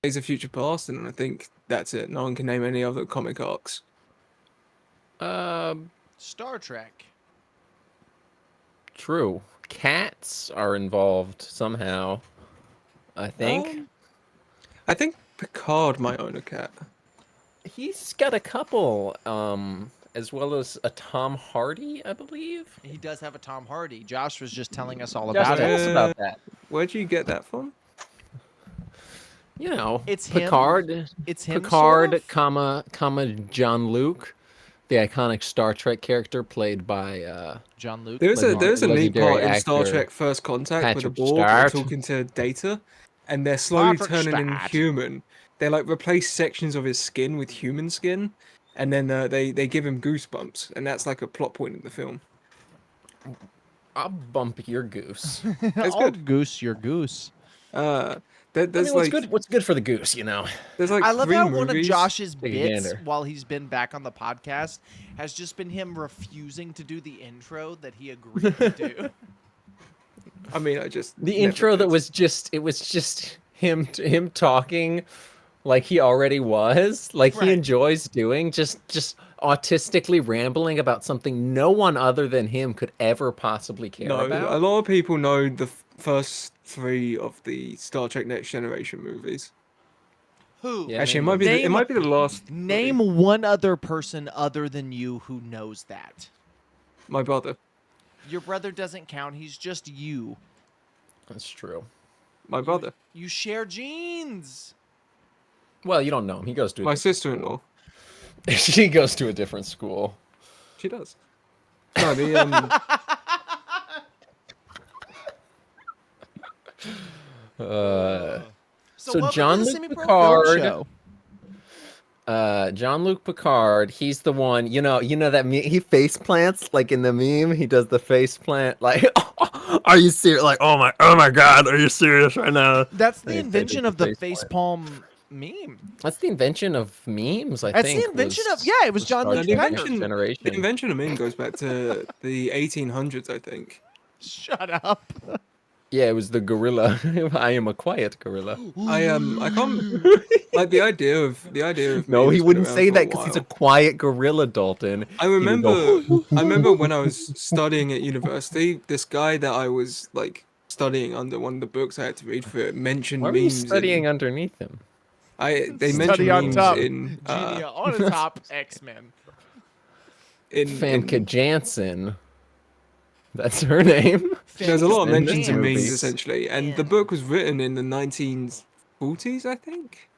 Days of Future Past, and I think that's it. No one can name any other comic arcs. Star Trek. True. Cats are involved somehow, I think. I think Picard might own a cat. He's got a couple, as well as a Tom Hardy, I believe. He does have a Tom Hardy. Josh was just telling us all Josh, about tell it. us about that. Where'd you get that from? You know, It's him. Picard. It's him, Picard, sort of? comma Jean-Luc, the iconic Star Trek character played by John-Luc. There's a neat legendary part in Star actor Trek First Contact where the Patrick Borg are Stewart. talking to Data, and they're slowly Patrick turning Stewart. inhuman. They like replace sections of his skin with human skin, and then they give him goosebumps, and that's like a plot point in the film. I'll bump your goose. It's I'll good. goose your goose. There's what's good? What's good for the goose? You know. There's like I love 3 how movies. one of Josh's Take a bits gander. while he's been back on the podcast has just been him refusing to do the intro that he agreed to do. I mean, I just The never intro that did. was just him talking like he already was, like Right. he enjoys doing, just autistically rambling about something no one other than him could ever possibly care No, about. a lot of people know the first 3 of the Star Trek Next Generation movies. Who? Yeah, Actually, maybe. it might be the last. Name 3. one other person other than you who knows that. My brother. Your brother doesn't count. He's just you. That's true. My brother. You share genes. Well, you don't know him. He goes to My sister-in-law. she goes to a different school. She does. No, the So So welcome to the Jean-Luc Semi-Pro Picard- Film Show. Jean-Luc Picard, he's the one, you know that he face plants like in the meme. He does the face plant like, are you serious? Like, oh my God, are you serious right now? That's the They invention did of the the face facepalm meme. That's the invention of memes. I That's think. the invention of it was John Star Luke Trek Pecker. Next Generation. the invention of meme goes back to the 1800s, I think. Shut up. Yeah, it was the gorilla. I am a quiet gorilla. I can't like the idea of No, memes he been wouldn't around say for a that because he's a while. quiet gorilla, Dalton. I He would remember go, I remember when I was studying at university, this guy that I was like studying under, one of the books I had to read for it, mentioned Why were you memes. studying underneath him? They Study mentioned on memes top. in Genia on the top, X-Men. Famke Janssen. That's her name. There's a lot of in mentions this of memes movie. essentially, and the book was written in the 1940s, I think.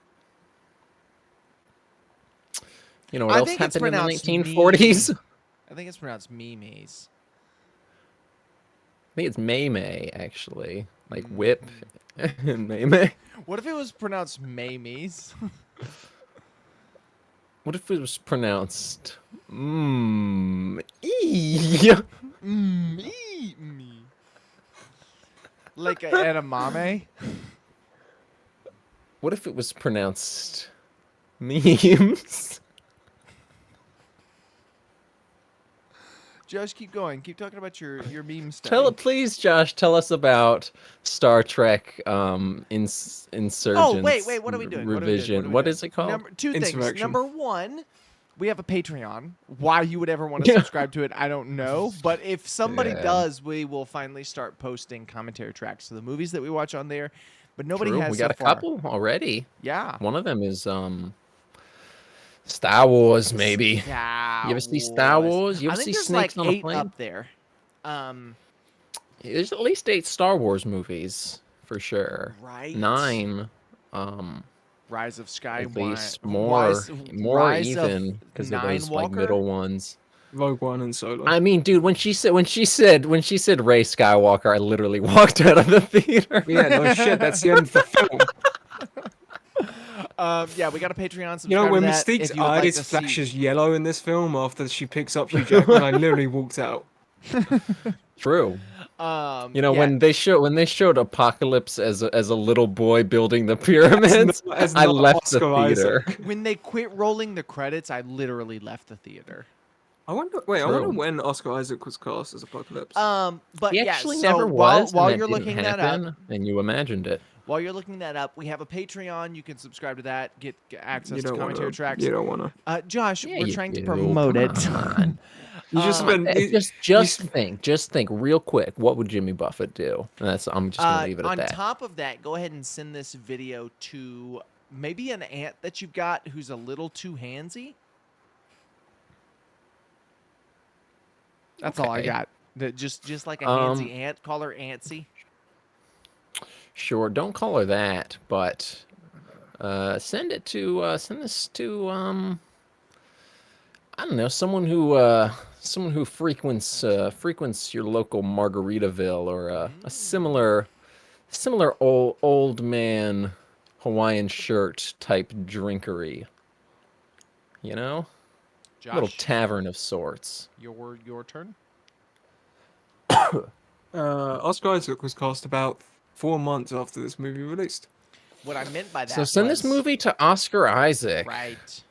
You know what I else think it's happened in the pronounced 1940s? I think it's pronounced memes. I think it's May May, actually. Like whip and May May. What if it was pronounced Mamies? What if it was pronounced ee? Eat me. Like an edamame? What if it was pronounced memes? Josh, keep going. Keep talking about your meme stuff. Please, Josh, tell us about Star Trek Insurgents. Oh, wait, what are we doing? Revision. What is it called? Two things. Insurrection. Number one, we have a Patreon. Why you would ever want to subscribe to it, I don't know. But if somebody Yeah. does, we will finally start posting commentary tracks to the movies that we watch on there. But nobody True, has we got so a far. couple already. Yeah. One of them is Star Wars, maybe. Star You ever see Star Wars? You I ever think see there's snakes like on a 8 plane? up there. There's at least 8 Star Wars movies for sure. Right. 9. Rise of Sky. At least more Rise of even because of those like Ninewalker? middle ones. Rogue One and Solo. I mean, dude, when she said Ray Skywalker, I literally walked out of the theater. Yeah, no shit, that's the end of the film. Yeah, we got a Patreon. You know, Subscribe when to that Mystique's if you would like eyes to see- flashes yellow in this film after she picks up Hugh Jackman, I literally walked out. True. You know, yeah. when they showed Apocalypse as a little boy building the pyramids, as I not left the Oscar theater. Isaac. When they quit rolling the credits, I literally left the theater. I wonder when Oscar Isaac was cast as Apocalypse. But He yeah, actually so never while was. and while that you're didn't looking that up, happen, and you imagined it. While you're looking that up, we have a Patreon. You can subscribe to that, get access You to don't commentary want to. tracks. You don't want to. Josh, Yeah, we're you trying to do. promote Come it. on. You just Um, spend. Just think real quick. What would Jimmy Buffett do? And I'm just gonna leave it at on that. top of that, go ahead and send this video to maybe an aunt that you've got who's a little too handsy. That's all I Okay. got. Just like a handsy aunt. Call her Antsy. Sure, don't call her that, but send this to I don't know, someone who frequents your local Margaritaville or a similar old man Hawaiian shirt type drinkery. You know? Josh, Little tavern of sorts. your turn. Oscar Isaac was cast about 4 months after this movie released. What I meant by that So send this was- movie to Oscar Isaac. right.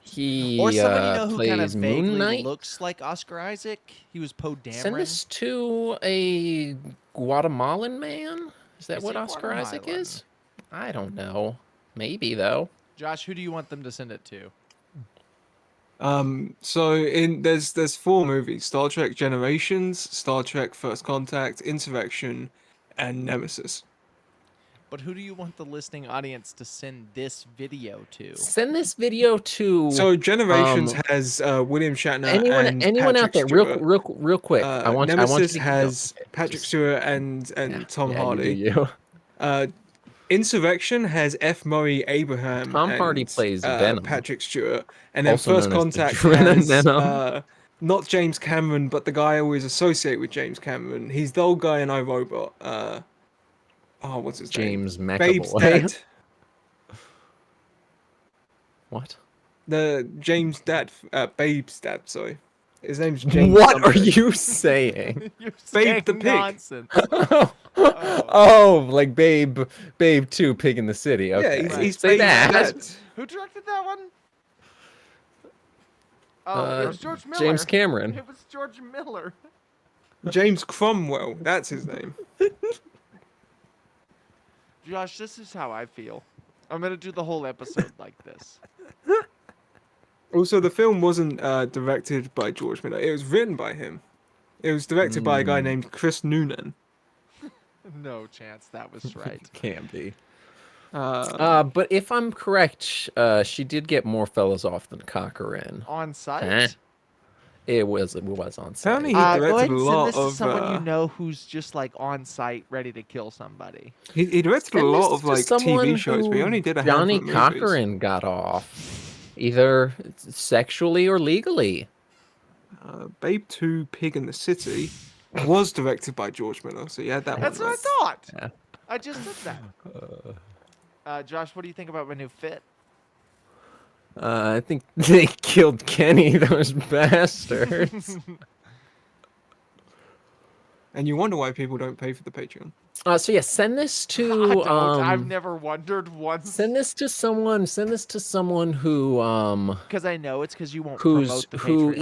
He Or somebody you know who kind of plays Moon vaguely Knight. looks like Oscar Isaac. He was Poe Dameron. Send this to a Guatemalan man. Is that Is what he Oscar Isaac Guatemalan? is? I don't know. Maybe though. Josh, who do you want them to send it to? So there's 4 movies: Star Trek Generations, Star Trek First Contact, Insurrection, and Nemesis. But who do you want the listening audience to send this video to? Send this video to So Generations has William Shatner and anyone out Patrick there. Stewart. Real quick. I want Nemesis you to has go. Patrick Stewart and Tom yeah, Hardy. You. Insurrection has F. Murray Abraham. Tom and, Hardy plays Venom. Patrick Stewart, and then Also First known as the Contact Venom. has not James Cameron, but the guy I always associate with James Cameron. He's the old guy in iRobot. What's his name? James Babe's McAvoy. dad. What? The James dad, Babe's dad. Sorry, his name's James. What are something. you saying? You're Babe the saying pig. nonsense. Oh, like Babe 2, Pig in the City. Okay. Yeah, he's Say Babe's that. dad. Who directed that one? Oh, it was George Miller. James Cameron. It was George Miller. James Cromwell. That's his name. Josh, this is how I feel. I'm gonna do the whole episode like this. Also, the film wasn't directed by George Miller. It was written by him. It was directed by a guy named Chris Noonan. No chance that was right. Can't be. Uh, But if I'm correct, she did get more fellas off than Cochran. On site. Huh? It was on Apparently site. he Go ahead directed a and send lot this to of. someone you know who's just like on site, ready to kill somebody. He directed a Send lot this of to like someone TV shows, but he who only did a Johnny handful of movies. Cochran got off, either sexually or legally. Babe 2, Pig in the City, was directed by George Miller, so yeah, that That's one. what I thought. Yeah. I just said that. Josh, what do you think about my new fit? I think they killed Kenny, those bastards. And you wonder why people don't pay for the Patreon. So yeah, send this I to don't. I've never wondered once. send this to someone who Because I know it's because you won't who promote the Patreon.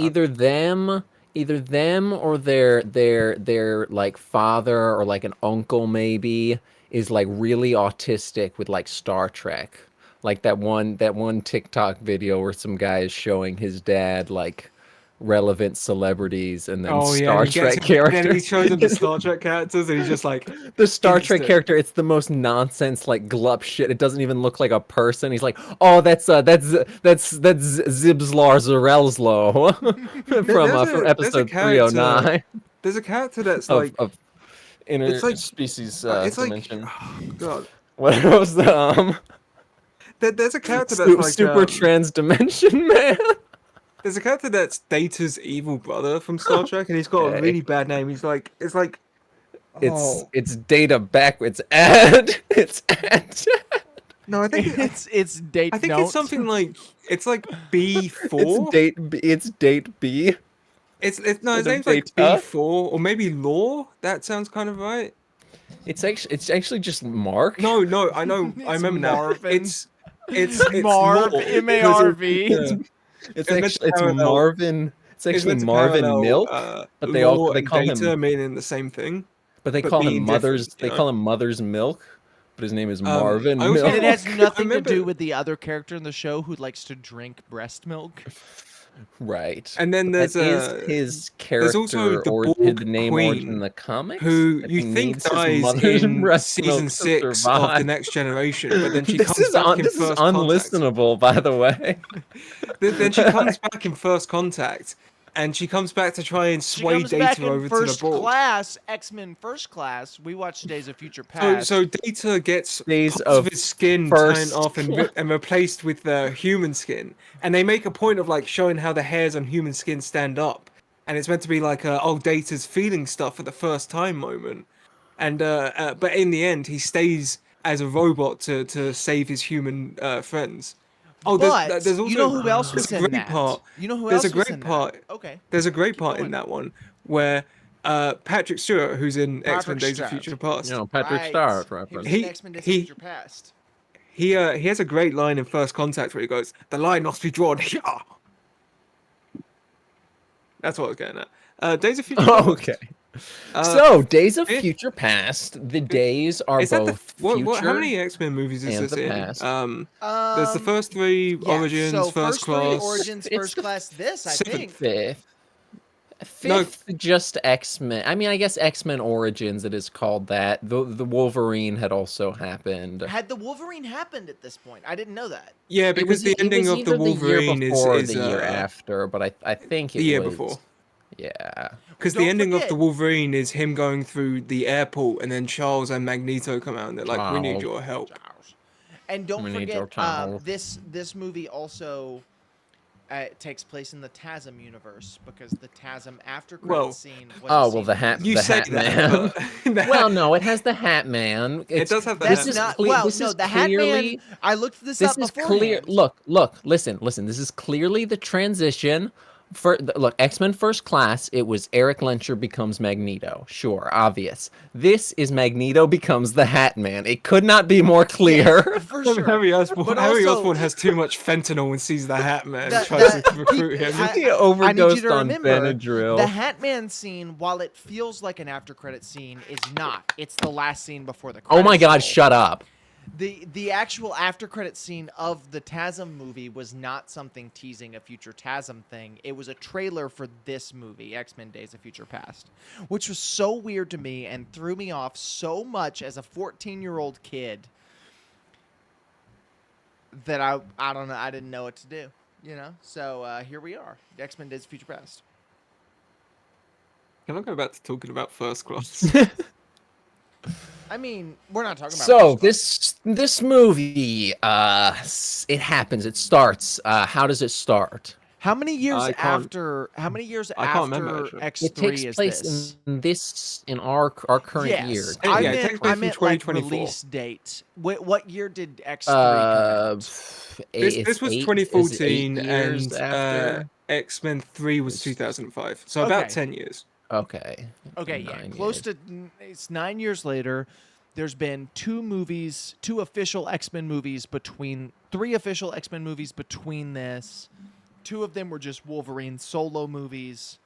either them or their like father or like an uncle maybe is like really autistic with like Star Trek. Like that one TikTok video where some guy is showing his dad like relevant celebrities and then Star Trek characters. And he shows him the Star Trek characters, and he's just like The Star Trek instant. character, it's the most nonsense, like glup shit. It doesn't even look like a person. He's like, oh, that's Zibslar Zarelslo from episode 309 There's a character that's of, like of it's like- interspecies it's like dimension. oh, God. What was the There's a character that's like super trans dimension man? There's a character that's Data's evil brother from Star Trek, and he's got a Okay. really bad name. It's like It's Data backwards. It's no, I think it's date. I think note. it's something like it's like B4. It's date B. It's no, his Instead of name's like Data? B4 or maybe Law. That sounds kind of right. It's actually just Mark. No, I know, I It's remember now. Marvin. It's Marv, Law, M-A-R-V. because It's meant actually to parallel- Marvin. It's it's actually meant to Marvin parallel, Milk, but they Law they and call Data him meaning the same thing. but they but call him being Mother's. different, They you know? call him Mother's Milk, but his name is Marvin I also- And it has Milk. nothing to remember- do with the other character in the show who likes to drink breast milk. Right. And then But there's that is his character also the or Borg the name Queen, origin in the comics. who that you he think needs his dies mother's in breast season milk to 6 of survive. The Next Generation, but then she This comes is back in this is First Contact. unlistenable, by the way. Then she comes back in First Contact, and she comes back to try and She sway comes back Data in over to the First Borg. Class, X-Men First Class. We watched Days of Future So, Past. so Data gets Days parts of of his skin First turned off and replaced with human skin, and they make a point of like showing how the hairs on human skin stand up, and it's meant to be like Data's feeling stuff for the first time moment, and but in the end he stays as a robot to save his human friends. Oh, but there's also you know who else there's was a in great that? part. You know who There's else a was great in part. that? Okay. There's a great Keep part going. in that one where Patrick Stewart, who's in X-Men Days of Stroud. Future Past, Patrick Star He was reference. in X-Men Days of Future Past. he has a great line in First Contact where he goes, "The line must be drawn here." That's what I was getting at. Days of Future Past. Okay. Uh, So, Days of fifth- Future Past. The days are is that both the future. how many X-Men movies is and this the in? past. There's the first three Origins, So First three Class. Origins, It's First the Class. This I seventh. think. Fifth, just X-Men. I mean, I guess X-Men Origins. It is called that. The Wolverine had also happened. Had the Wolverine happened at this point? I didn't know that. Yeah, It because was, the ending it was of the either Wolverine the year before or is the year after, but I think it the year was before. Yeah. Because Don't the ending of forget- the Wolverine is him going through the airport, and then Charles and Magneto come out, and they're like, "We need Charles. your help." And don't We need your forget, towel. this movie also takes place in the TASM universe because the TASM after credit Well- scene. Was Oh a well, the hat. You the say Hat that, Man. but Well, no, it has the Hat Man. it does have the That's Hat This is Man. not cle- well. this No, is the Hat clearly- Man. I looked this This up is beforehand. clear. Look, listen. This is clearly the transition. Look, X-Men First Class. It was Eric Lencher becomes Magneto. Sure, obvious. This is Magneto becomes the Hat Man. It could not be more clear. for sure. Harry Osborn, But Harry also- Osborn has too much fentanyl and sees the Hat Man The- and tries the- to recruit him. I- He I need you overdosed to on remember, Benadryl. the Hat Man scene, while it feels like an after credit scene, is not. It's the last scene before the credits. Oh my God! roll. Shut up. The actual after credit scene of the TASM movie was not something teasing a future TASM thing. It was a trailer for this movie, X-Men Days of Future Past, which was so weird to me and threw me off so much as a 14-year-old kid that I don't know, I didn't know what to do, you know? So here we are, X-Men Days of Future Past. Can I go back to talking about First Class? I mean, we're not talking about So First Class. this movie, it happens. It starts. How does it start? How many years I can't- after? How many years I can't remember, after actually. X3 It takes is place this? in our current Yes, year. I Yeah, it meant, takes place I in meant like 2024. release date. What year did X3 come out? This was 2014, and after. X-Men 3 was 2005, so about Okay. 10 years. Okay. Okay, yeah, 9 close years. to. It's 9 years later. There's been two official X-Men movies between 3 official X-Men movies between this. 2 of them were just Wolverine solo movies.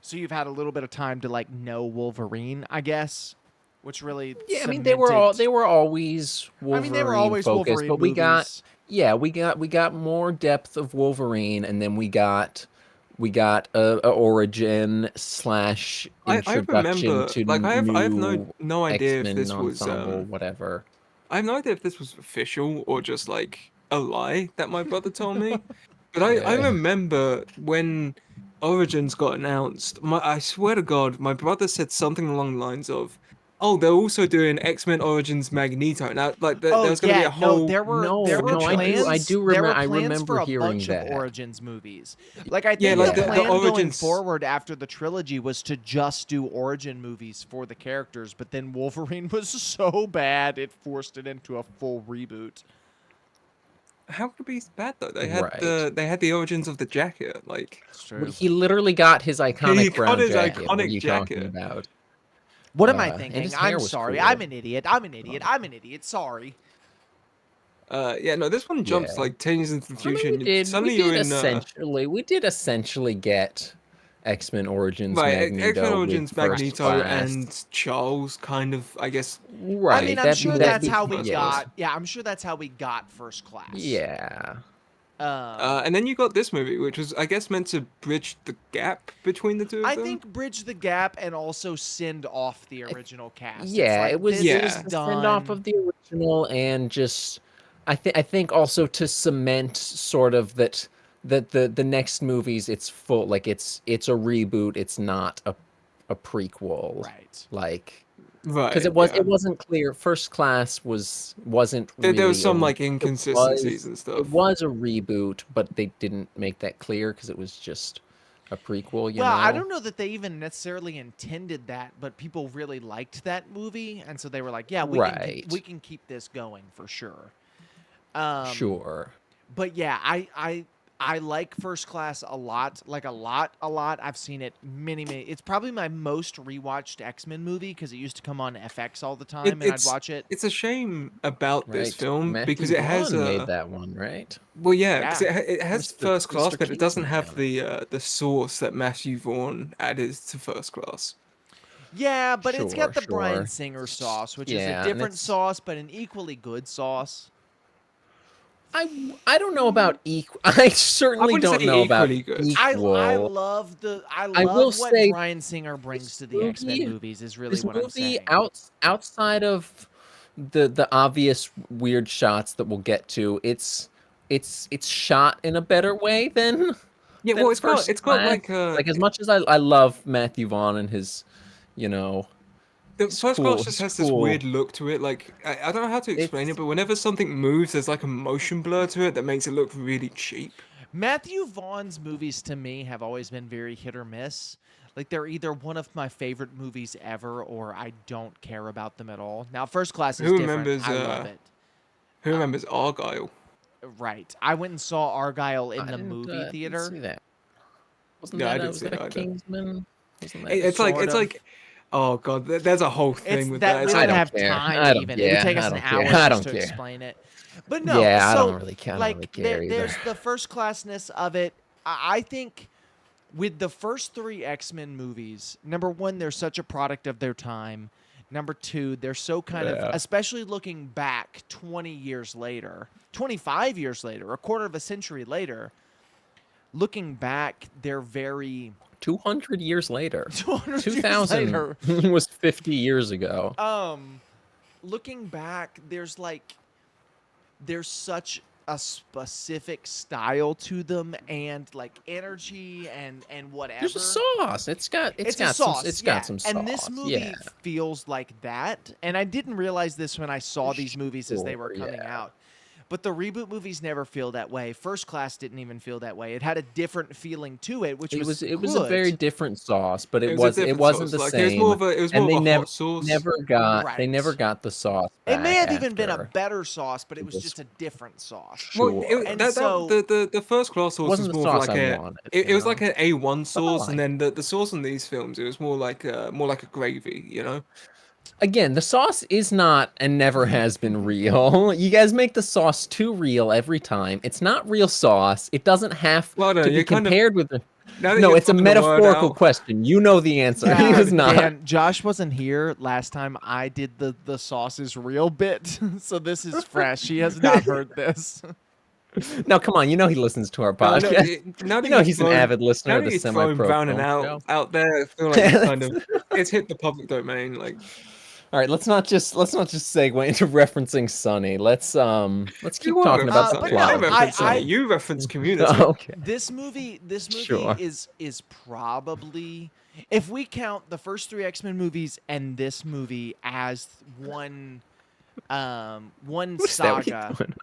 So you've had a little bit of time to like know Wolverine, I guess, which really Yeah, I mean they were always Wolverine I mean, they were always focused, Wolverine but we movies. got more depth of Wolverine, and then we got a origin / I introduction remember, to like, I have new no idea if X-Men this was ensemble, whatever. I have no idea if this was official or just like a lie that my brother told me. But I Yeah. remember when Origins got announced, I swear to God, my brother said something along the lines of, "Oh, they're also doing X-Men Origins Magneto." Now, like, there was going to be a whole. there were No, there were no, I do- plans. I do there were remem- I plans remember for a hearing bunch that. of Origins movies. Like I think Yeah, like the the plan going Origins- forward after the trilogy was to just do origin movies for the characters, but then Wolverine was so bad it forced it into a full reboot. How could it be bad though? They had Right. they had the origins of the jacket, like. It's true. He literally got his iconic got brown his jacket. What are iconic you jacket. talking about? What am I and thinking? his hair I'm was sorry. cool. I'm an idiot. I'm an idiot. I'm an idiot. Sorry. Yeah, no, this one jumps Yeah. like 10 years into the I mean, future. and suddenly we you're did in. essentially get X-Men Origins Right, X-Men Magneto with Origins, First Magneto, Class. and Charles, kind of, I guess. I mean, Right. I'm sure that's how we First yeah, Class. got. Yeah, I'm sure that's how we got First Class. Yeah. And then you got this movie, which was, I guess, meant to bridge the gap between the two of I them. think bridge the gap and also send off the original cast. It's Yeah, like, it was this it is was the done. send off of the original, and just I think also to cement sort of that the next movies, it's full, like it's a reboot, it's not a prequel. Right. Like, because Right, it wasn't clear. First Class wasn't there was really some, like, it inconsistencies and stuff. it was a reboot, but they didn't make that clear because it was just a prequel, you Well, know. I don't know that they even necessarily intended that, but people really liked that movie, and so they were like, "Yeah, Right. we can keep this going for sure." Sure. But yeah, I like First Class a lot, like a lot. I've seen it many. It's probably my most rewatched X-Men movie because it used to come on FX all the time, and I'd watch it. It's a shame about this Right. film Matthew because it has Vaughn a. made that one, right? Well, yeah, because Yeah. it has Mr. First Class, Mr. but it doesn't have Kingsman. the sauce that Matthew Vaughn added to First Class. Yeah, but it's got the Bryan Sure. Singer sauce, which is a Yeah, and different it's sauce, but an equally good sauce. I don't know about equal. I certainly wouldn't don't say know about equally good. I equal. I I will love what say Bryan Singer brings this to the X-Men movie, movies is really this what I'm movie saying. outside of the obvious weird shots that we'll get to, it's shot in a better way than Yeah, well, First it's got Class. like Like, as much as I love Matthew Vaughn and his, you know, the First Class just his has this cool. weird look to it. Like I don't know how to explain it, It's but whenever something moves, there's like a motion blur to it that makes it look really cheap. Matthew Vaughn's movies to me have always been very hit or miss. Like they're either one of my favorite movies ever or I don't care about them at all. Now First Class is Who different. remembers? I love it. Who remembers Argyle? Right. I went and saw Argyle in I the movie didn't theater. see that. Wasn't Yeah, I that didn't was see it that either. Kingsman? Wasn't that It's like Sort of. oh god, there's a whole thing with that that. we It's don't I like, don't have care. time I don't even. It would care. take us I an don't care. hour I just don't to care. explain it. But no, Yeah, I so don't really care. I don't really like care either. there's the first classness of it. I think with the first three X-Men movies, number one, they're such a product of their time. Number two, they're so kind of, Yeah. especially looking back 20 years later, 25 years later, a quarter of a century later, looking back, they're very 200 years later. 200 years 2000 later. was 50 years ago. Looking back, there's such a specific style to them and like energy and whatever. There's a sauce. It's got a some sauce, it's yeah. got some sauce. And this movie yeah. feels like that. And I didn't realize this when I saw these movies as they were Sure, coming yeah. out. But the reboot movies never feel that way. First Class didn't even feel that way. It had a different feeling to it, which It was a good. very different sauce, but it it was a different wasn't sauce. the Like same. it was And more they of a hot sauce. never Right. got the sauce It may back have even been a after. better sauce, but it was was just a different sauce. Well, Sure. And so the first class sauce wasn't was the more of sauce like I a wanted, it was like an A1 But I sauce, and like then the sauce on these films it was more like a gravy, you know. Again, the sauce is not and never has been real. You guys make the sauce too real every time. It's not real sauce. It doesn't have Well, no, to be you're kind of compared with the. now that No, you're it's a throwing the word metaphorical out. question. You know the answer. He was not. Dan, Josh wasn't here last time I did the sauce is real bit, so this is fresh. He has not heard this. No, come on. You know he listens to our No, no, podcast. now that You know you've he's an thrown, avid listener now of that the you've thrown semi-pro Brown and film show. out there, I feel like it's kind of it's hit the public domain. Like, All right, let's not just segue into referencing Sunny. Let's keep you talking about the but I no, plot. reference Sunny. I- You reference Community. Okay. This movie Sure. is probably, if we count the first three X-Men movies and this movie as one What is that? What are you saga. doing?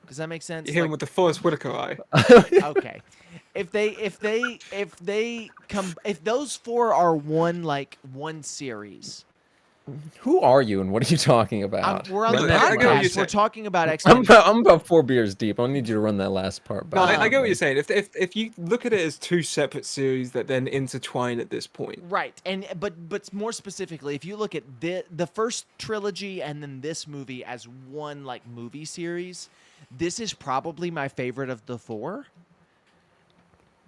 Does that make sense? You hit him Like, with the Forrest Whitaker eye. okay. If those four are one series, Who are you and what are you talking about? we're on the Run that I get what last- you're podcast. We're saying. talking about I'm X-Men. about 4 beers deep. I need you to run that last part No, back. I get what you're saying. If you look at it as two separate series that then intertwine at this point, Right, and but more specifically, if you look at the first trilogy and then this movie as one like movie series, this is probably my favorite of the four.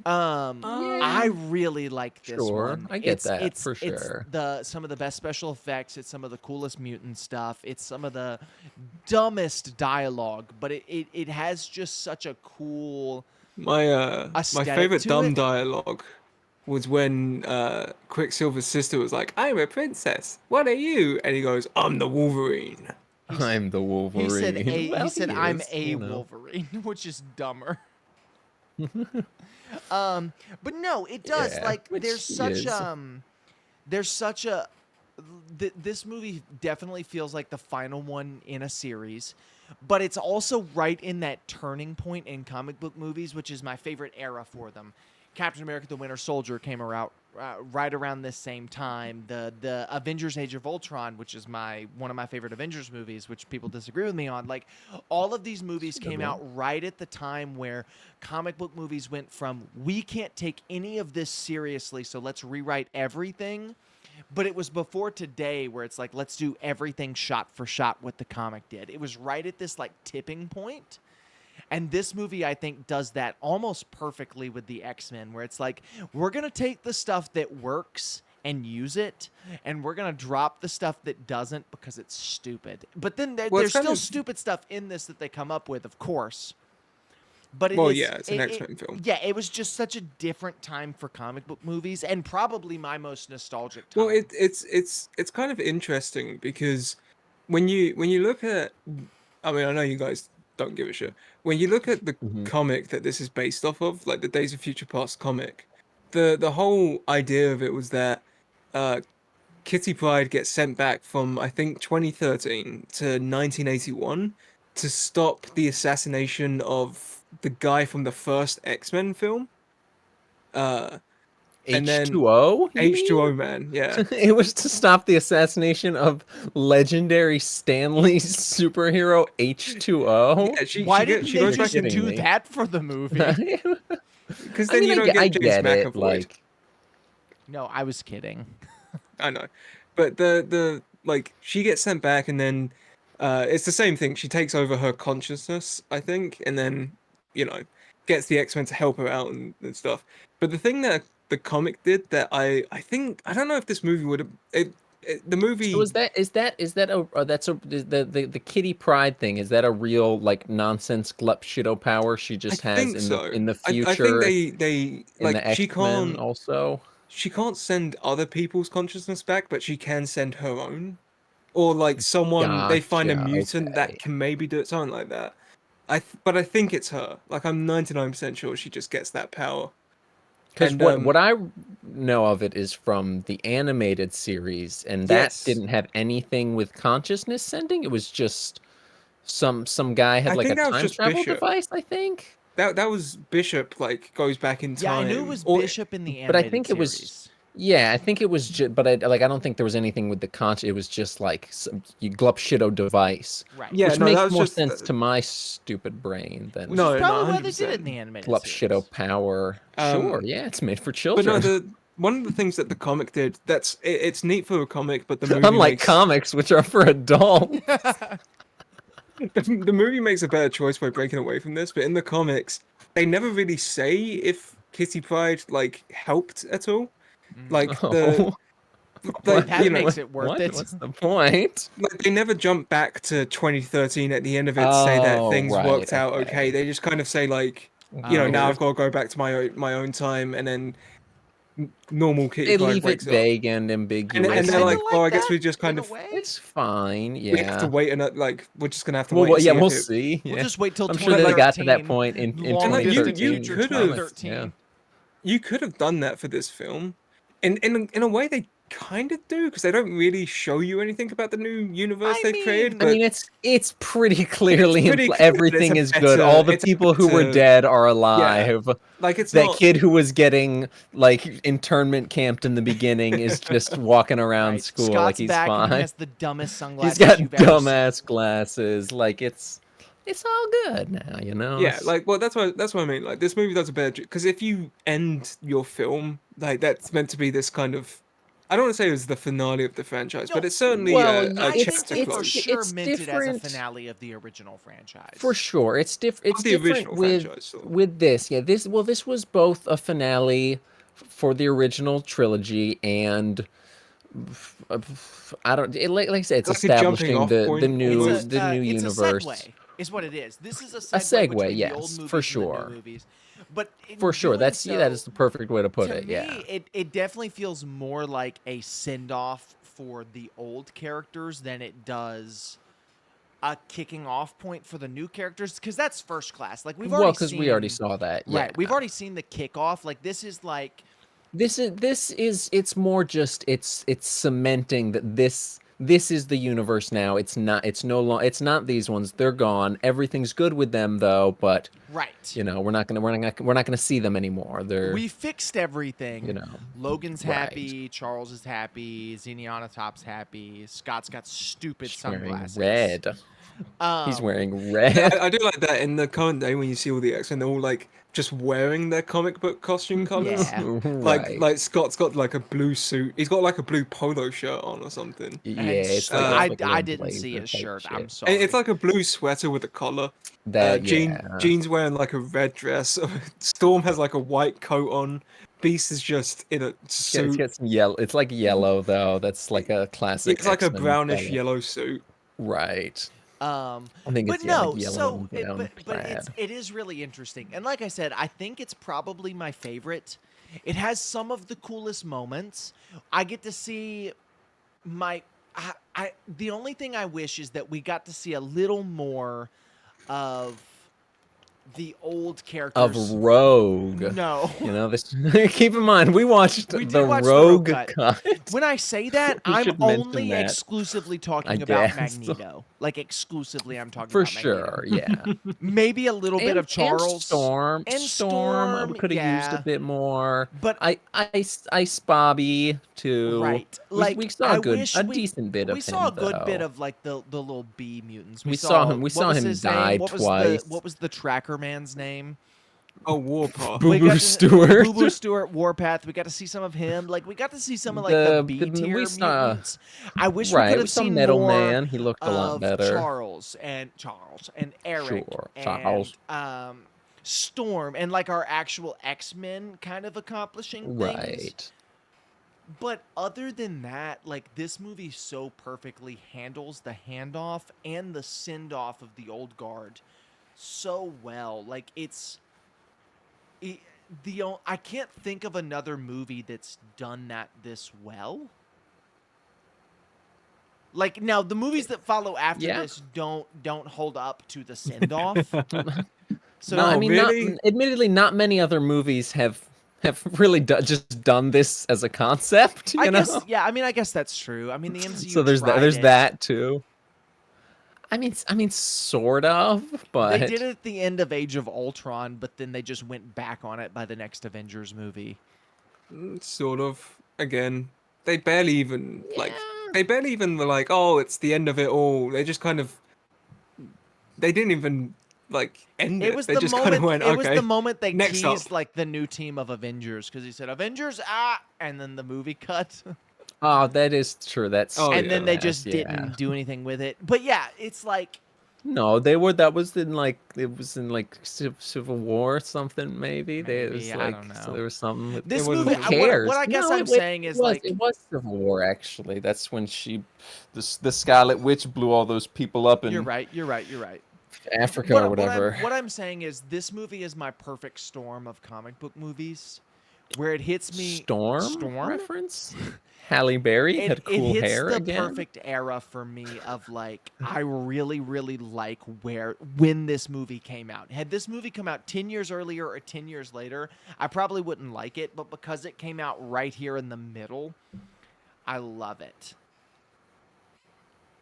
I really like this Sure, one. I get that It's for sure. some of the best special effects. It's some of the coolest mutant stuff. It's some of the dumbest dialogue, but it has just such a cool My aesthetic favorite to dumb it. dialogue was when Quicksilver's sister was like, "I'm a princess. What are you?" And he goes, "I'm the Wolverine." He's, I'm the Wolverine. he Well, said he I'm is, a you know. Wolverine, which is dumber. But no, it does. Yeah, Like which he is. there's such a this movie definitely feels like the final one in a series, but it's also right in that turning point in comic book movies, which is my favorite era for them. Captain America: The Winter Soldier came around right around this same time. The Avengers: Age of Ultron, which is one of my favorite Avengers movies, which people disagree with me on. Like all of these movies Good came one. out right at the time where comic book movies went from we can't take any of this seriously, so let's rewrite everything. But it was before today where it's like let's do everything shot for shot what the comic did. It was right at this like tipping point. And this movie, I think, does that almost perfectly with the X-Men, where it's like, we're going to take the stuff that works and use it, and we're going to drop the stuff that doesn't because it's stupid. But then Well, it's there's kind still of stupid stuff in this that they come up with, of course. But well, yeah, it's an X-Men film. yeah, it was just such a different time for comic book movies, and probably my most nostalgic Well, time. it's kind of interesting because when you look at, I mean, I know you guys don't give a shit. When you look at the Mhm. comic that this is based off of, like the Days of Future Past comic, the whole idea of it was that uh Kitty Pryde gets sent back from I think 2013 to 1981 to stop the assassination of the guy from the first X-Men film. Uh, and then H2O, you mean? H2O Man, yeah. It was to stop the assassination of legendary Stanley superhero H2O. Yeah, she Why she gets didn't she they Are goes you back just in kidding do me? that for the movie? I because then mean, you don't I get James get it. McAvoy. Like, No, I was kidding. I know, but the like she gets sent back, and then it's the same thing. She takes over her consciousness, I think, and then you know gets the X-Men to help her out and stuff. But the thing that the comic did that I think I don't know if this movie would have the so movie. is that a that's a is the Kitty Pride thing? Is that a real like nonsense glup shido power she I just has think in the so. I think future they in like the X-Men also? she can't send other people's consciousness back, but she can send her own. Or like someone they find a Gotcha. mutant that Okay. can maybe do it, something like that. But I think it's her. Like I'm 99% sure she just gets that power. Because And what I know of it is from the animated series, and that yes, didn't have anything with consciousness sending. It was just some guy had I like a think that was time just travel Bishop. device, I think. That was Bishop. Like goes back in Yeah, I knew it time. was Or Bishop in the But I animated think it was, series. yeah, I think it was just, but I don't think there was anything with the it was just like some glup shido device, Right. yeah, which no, that makes was more just sense to my stupid brain Which than is no, no, probably why hundred they did it in percent. the animated glup shido series. power. Sure, Um, yeah, it's made for but no, children. the one of the things that the comic did it's neat for a comic, but the movie Unlike makes comics, which are for adults. the movie makes a better choice by breaking away from this. But in the comics, they never really say if Kitty Pryde like helped at all. Like the Oh, like That you know makes it worth it. what's the point? like they never jump back to 2013 at the end of it to say that Oh, things right. worked out okay. Okay. They just kind of say like, now Okay. I've got to go back to my own time, and then normal Kitty They Pryde leave it wakes up, vague and I and ambiguous, they're kind of and like, oh, like I guess that we just in kind a of way. it's fine. we have to Yeah. wait, and like we're just gonna have to Well, wait to yeah, see we'll if it. see. We'll Yeah, just wait till I'm sure But they like, got to that 2013. point in Long and like distant you 2013. future could have Comics. Yeah. 2013. you could have done that for this film. In a way, they kind of do because they don't really show you anything about the new universe I they've created, mean, I mean, but it's pretty it's clearly pretty clear that everything is good. All the it's a people who were better, dead are yeah. alive. Like it's That not. kid who was getting like internment camped in the beginning is just walking around right. school like Scott's he's back and he fine. has the dumbest He's sunglasses got you've ever seen. dumbass glasses. Like it's all good now, you know. Yeah, like well, that's what I mean. Like this movie does a better because if you end your film like that's meant to be this kind of I don't want to say it was the finale of the franchise, but No, it's certainly well, a I think chapter they for close sure it's meant it as a different. finale of the original franchise. For sure, it's of it's the different original franchise. So. with this. Yeah, this was both a finale for the original trilogy and I don't like I said, it's Like a jumping establishing off point almost. the new It's a universe. segue, is what it is. This is a A segue segue, between the old yes, movies for and the new sure. movies. But in For sure, doing that is the perfect way to put to it. Yeah. me, it definitely feels more like a send off for the old characters than it does a kicking off point for the new characters, because that's first class. Like we've Well, already because seen, we already saw that. Yeah. right? We've already seen the kickoff. Like this is like This is it's more just it's cementing that this is the universe now. It's not it's not these ones. They're gone. Everything's good with them though, but right. you know, we're not gonna see them anymore. They're We fixed everything. you know, Logan's right. happy. Charles is happy. Xenionotop's happy. Scott's got stupid wearing sunglasses. red. He's Um, wearing Yeah, red. I do like that in the current day when you see all the X-Men, they're all like just wearing their comic book costume colors. Yeah. Right. Like Scott's got like a blue suit. He's got like a blue polo shirt on or something. Yeah, and it's like I- it's like a I little didn't see blazer his type shirt. shit. I'm And sorry. it's like a blue sweater with a collar. That Jean's wearing like a red dress. Storm has like a white coat on. Beast is just in a It's suit. got some yellow. It's like yellow though. That's like a classic. It's like a X-Men brownish color. yellow suit. Right. I think but it's yeah, no, like yellow so and brown but plaid. it is really interesting. And like I said, I think it's probably my favorite. It has some of the coolest moments. I get to see my I the only thing I wish is that we got to see a little more of the old Of characters. Rogue. No. You know, this keep in mind we watched We did the watch the Rogue Rogue cut. When I say that, We I'm should mention only that. exclusively talking I about guess. Magneto. Like exclusively I'm talking For about sure, Magneto. yeah. Maybe a little bit of Charles. And Storm. And Storm, we could have used a yeah. bit more. But Ice Bobby too. right. Like we saw I a wish decent bit of we him. saw a good bit though. of like the little bee mutants. We saw him- we what saw was him his die name? twice. What was the tracker man's name? Oh, Warpath. Boo We Boo got to- Stewart. Boo Boo Stewart, Warpath. We got to see some of him. Like we got to see some of like the B tier we saw- mutants. I wish we Right, could we have saw seen Metal more Man. He looked a lot of better. Charles and Eric Sure, and Charles. Storm and like our actual X-Men kind of accomplishing things. Right. But other than that, like this movie so perfectly handles the handoff and the send off of the old guard so well. Like I can't think of another movie that's done that this well. Like now, the movies that follow after Yeah. this don't hold up to the send off. So No, I Oh, mean, really? admittedly, not many other movies have really just done this as a concept. You I know, guess, yeah. I mean, I guess that's true. I mean, the MCU. so there's that. tried There's it. that too. I mean, sort of, but They did it at the end of Age of Ultron, but then they just went back on it by the next Avengers movie. Sort of. Again, they barely even like. Yeah. They barely even were like, "Oh, it's the end of it all." They just kind of. They didn't even like end it. It was They the just moment. kind of went, It was "Okay." the moment they next teased up. like the new team of Avengers because he said Avengers and then the movie cut, Oh, that is true. That's Oh, and yeah. then they yes, just yeah. didn't do anything with it. But yeah, it's like No, they were. That was in like it was in like Civil War or something. Maybe it was Maybe, I like don't so know. there was something. With, this It wasn't movie. Civil who War. cares? What I guess No, I'm it saying is like it was Civil War actually. That's when the Scarlet Witch blew all those people up in you're right. You're right. Africa or whatever. What I'm saying is this movie is my perfect storm of comic book movies, where it hits me. Storm reference. Halle Berry had cool it hits hair the again. perfect era for me of like I really like when this movie came out. Had this movie come out 10 years earlier or 10 years later, I probably wouldn't like it, but because it came out right here in the middle, I love it.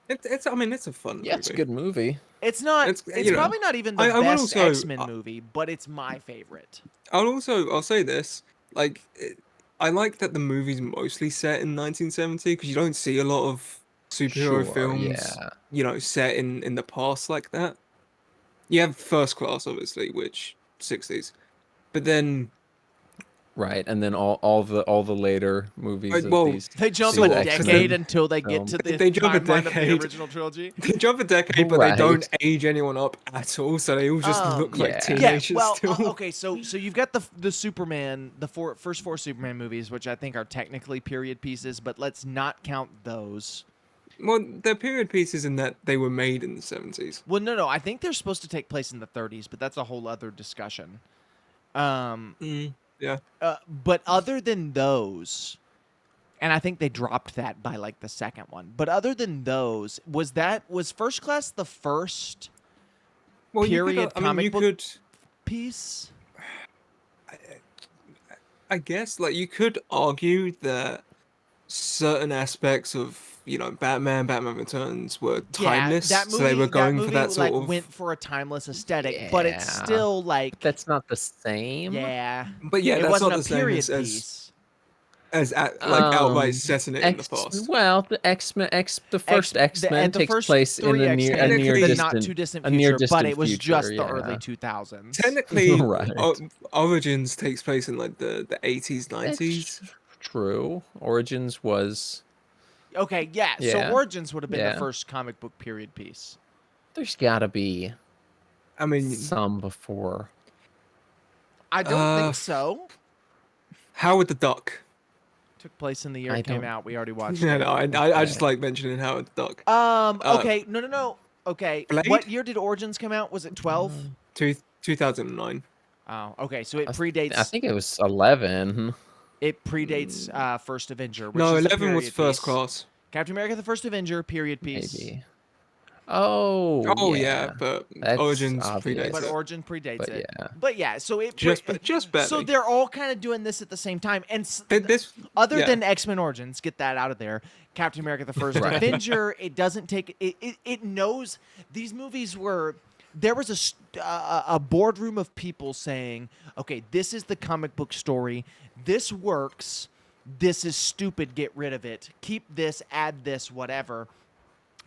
It's. I mean, it's a fun. Yeah, it's a movie. good movie. It's not It's, it's you know, probably not even the I will best also- X-Men movie, but it's my favorite. I'll say this. Like, I like that the movie's mostly set in 1970 because you don't see a lot of superhero Sure, films. yeah. You know, set in the past like that. You have First Class, obviously, which 60s, but then Right, and then all the later movies of well, these. They jump these a X-Men decade until they get films. to the They jump a timeline of the decade. original trilogy. They jump a decade, but they Right. don't age anyone up at all, so they all just look like Yeah. teenagers well, still. okay, so you've got the Superman, the first four Superman movies, which I think are technically period pieces, but let's not count those. Well, they're period pieces in that they were made in the 70s. Well, no, I think they're supposed to take place in the 30s, but that's a whole other discussion. Yeah. But other than those, and I think they dropped that by like the second one. But other than those, was First Class the first Well, period you comic book could, piece? I guess, like, you could argue that certain aspects of, Batman Returns were timeless, Yeah, that movie, so they were going for that like sort of. went for a timeless aesthetic, but it's Yeah. still like That's not the same. yeah. But yeah, it that's wasn't not a the same period as piece. outright setting it in the past. Well, the the first X-Men the takes first place in three a near X-Men, near Technically- the distant, not too distant a near future, but distant it was future, just the yeah. early 2000s. Technically, Right. Origins takes place in like the 80s, That's 90s. true. Origins was. Okay, yeah. So Yeah. Origins would have been the Yeah. first comic book period piece. There's gotta be I mean, some before. I don't think Uh, so. Howard the Duck. Took place in the year I it came don't- out. We already watched No, it. no, I just like mentioning Howard the Duck. Okay, no. Okay, Blade? what year did Origins come out? Was it 12? 2009. Oh, okay. So it I predates. think it was 11. It predates First Avenger. Which No, is a 11 was period First piece. Class. Captain America: The First Avenger period piece. Maybe. Oh. Oh yeah, but That's Origins obvious. predates But it. Origin predates But it. yeah. But yeah, so it Just So barely. they're all kind of doing this at the same time, and This other yeah. than X-Men Origins, get that out of there. Captain America: The First Right. Avenger. It doesn't take it knows these movies were. There was a boardroom of people saying, "Okay, this is the comic book story. This works. This is stupid. Get rid of it. Keep this. Add this. Whatever."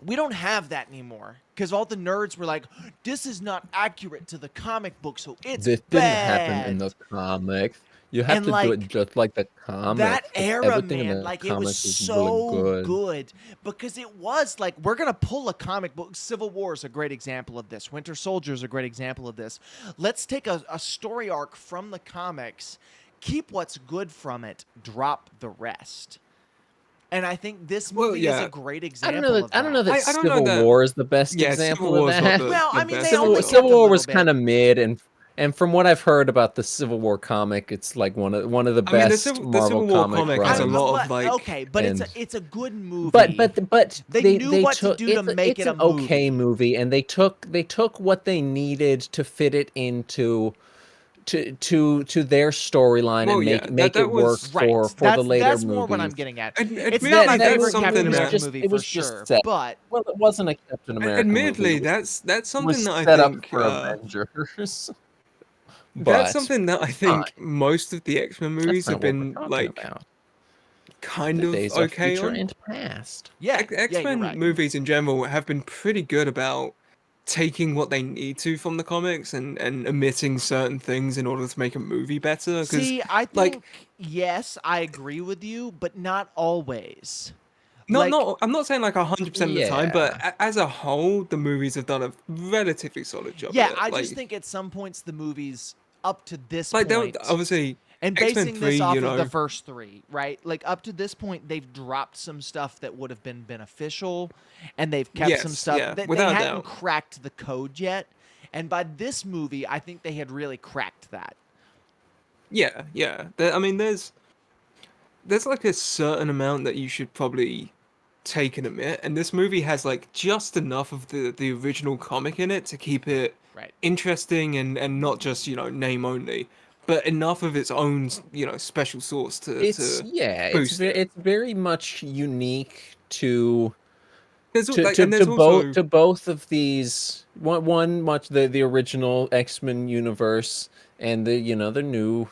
We don't have that anymore because all the nerds were like, "This is not accurate to the comic book, so it's This didn't happen in bad." the comics. You have And, to do like, it just like the comics. That 'cause era, everything in man, the like it was comics is so really good because it was like we're gonna pull a comic book. Civil War is a great example of this. Winter Soldier is a great example of this. Let's take a story arc from the comics, keep what's good from it, drop the rest. And I think this Well, movie is yeah. a great I example. don't know that. of I don't know that I don't know Civil that- War is the best Yeah, example Civil of War's not that. the- Well, I the mean, best they only example. kept Civil a War little was bit. kind of mid, and from what I've heard about the Civil War comic, it's like one of the I mean, the best Civil Marvel War comic comic runs. has a lot of, like- okay, but and- it's a good movie. But They knew what to took do to make it's it a an okay movie. movie, and they took what they needed to fit it into to their storyline Well, and yeah, make that it work was- for the later that's movies. more what I'm getting at. Ad- It's admittedly, not my that's favorite something Captain that- America just- movie it was for just sure, set. but Well, it wasn't a Captain America Admittedly, movie. that's It was something that I set up think for Avengers. that's But something that I think most of the X-Men that's movies not have what we're been talking like about. kind The of days are okay future on. and past. yeah, X-Men you're right. movies in general have been pretty good about taking what they need to from the comics and omitting certain things in order to make a movie better. 'Cause, See, I think like, yes, I agree with you, but not always. I'm not saying like 100% of the time, but Yeah. as a whole, the movies have done a relatively solid job. Yeah, of it. I like, just think at some points the movies up to this like point, obviously. and X-Men basing 3, this off you of the know. first three, right? Like up to this point, they've dropped some stuff that would have been beneficial, and they've kept some Yes, stuff yeah, that they without a hadn't doubt. cracked the code yet. And by this movie, I think they had really cracked that. Yeah, yeah. I mean, there's like a certain amount that you should probably take and admit, and this movie has like just enough of the original comic in it to keep it Right. interesting and not just name only, but enough of its own special sauce to boost it. It's very much unique to There's to, like, to, and there's to also both to both of these one much the original X-Men universe and the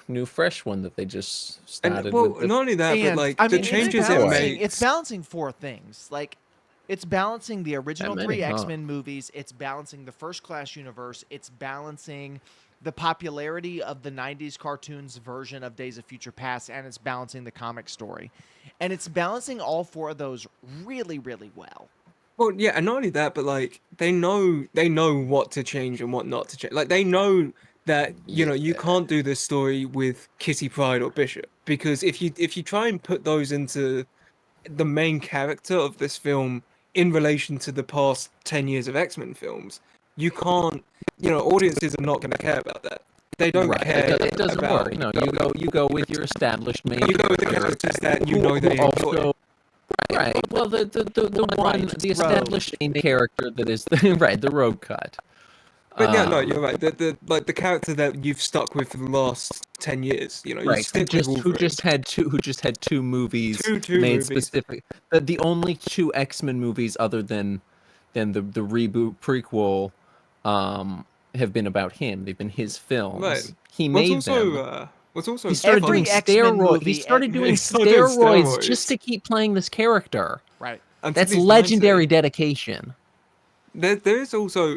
new fresh one that they just and started well, with the not only that, but And like I the mean, changes it it balancing- makes. It's balancing four things. Like, it's balancing the original many, three huh? X-Men movies. It's balancing the First Class universe. It's balancing the popularity of the 90s cartoons version of Days of Future Past, and it's balancing the comic story. And it's balancing all four of those really, really well. Well, yeah, and not only that, but like they know what to change and what not to change. Like they know that you can't do this story with Kitty Pryde or Bishop, because if you try and put those into the main character of this film in relation to the past 10 years of X-Men films, you can't. Audiences are not going to care about that. They don't care. It doesn't about, work. No, you go with your established main. You go with the characters that they enjoy. Right. Well, the established main character that is the road cut. But yeah, no, you're right. The character that you've stuck with for the last 10 years, you stick with Wolverine. Who just had two movies two made movies. specific. The only two X-Men movies other than the reboot prequel have been about him. They've been his films. Right. He made them. What's also He started doing steroids. He started doing steroids just to keep playing this character. Right. That's legendary dedication. There is also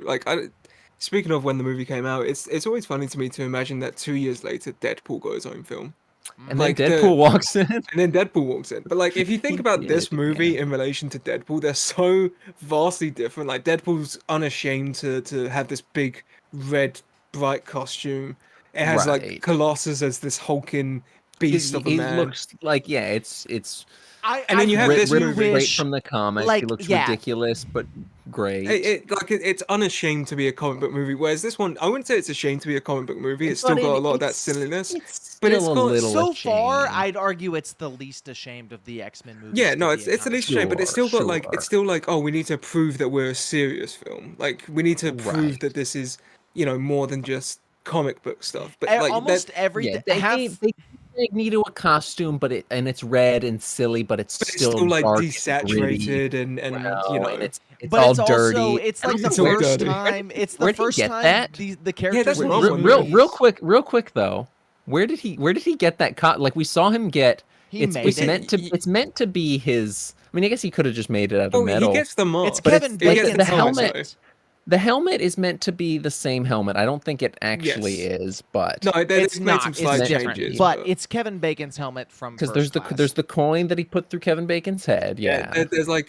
speaking of when the movie came out, it's always funny to me to imagine that 2 years later Deadpool got his own film. And then Deadpool walks in. And then Deadpool walks in. But if you think about this movie in relation to Deadpool, they're so vastly different. Like Deadpool's unashamed to have this big red bright costume. It has Colossus as this hulking beast of a man. It looks like it's. And then you have this movie straight from the comic. He looks ridiculous, but great. It's unashamed to be a comic book movie. Whereas this one, I wouldn't say it's ashamed to be a comic book movie. It's still got a lot of that silliness. But it's got so far, I'd argue it's the least ashamed of the X-Men movies. Yeah, no, it's the least ashamed, but it's still got oh, we need to prove that we're a serious film. We need to prove that this is more than just comic book stuff. But almost everything. They Magneto a costume, but it's red and silly, but it's still dark, desaturated and it's but all it's dirty. Also, it's like the first time. It's the first time the characters. Real quick though. Where did he get that we saw him get. It's meant to be his. I mean, I guess he could have just made it out of metal. He gets the mark. It's Kevin Bacon's the helmet. The helmet is meant to be the same helmet. I don't think it actually is, but no, it's not. Some slight changes, but it's Kevin Bacon's helmet from because there's the coin that he put through Kevin Bacon's head. Yeah, there's Zoe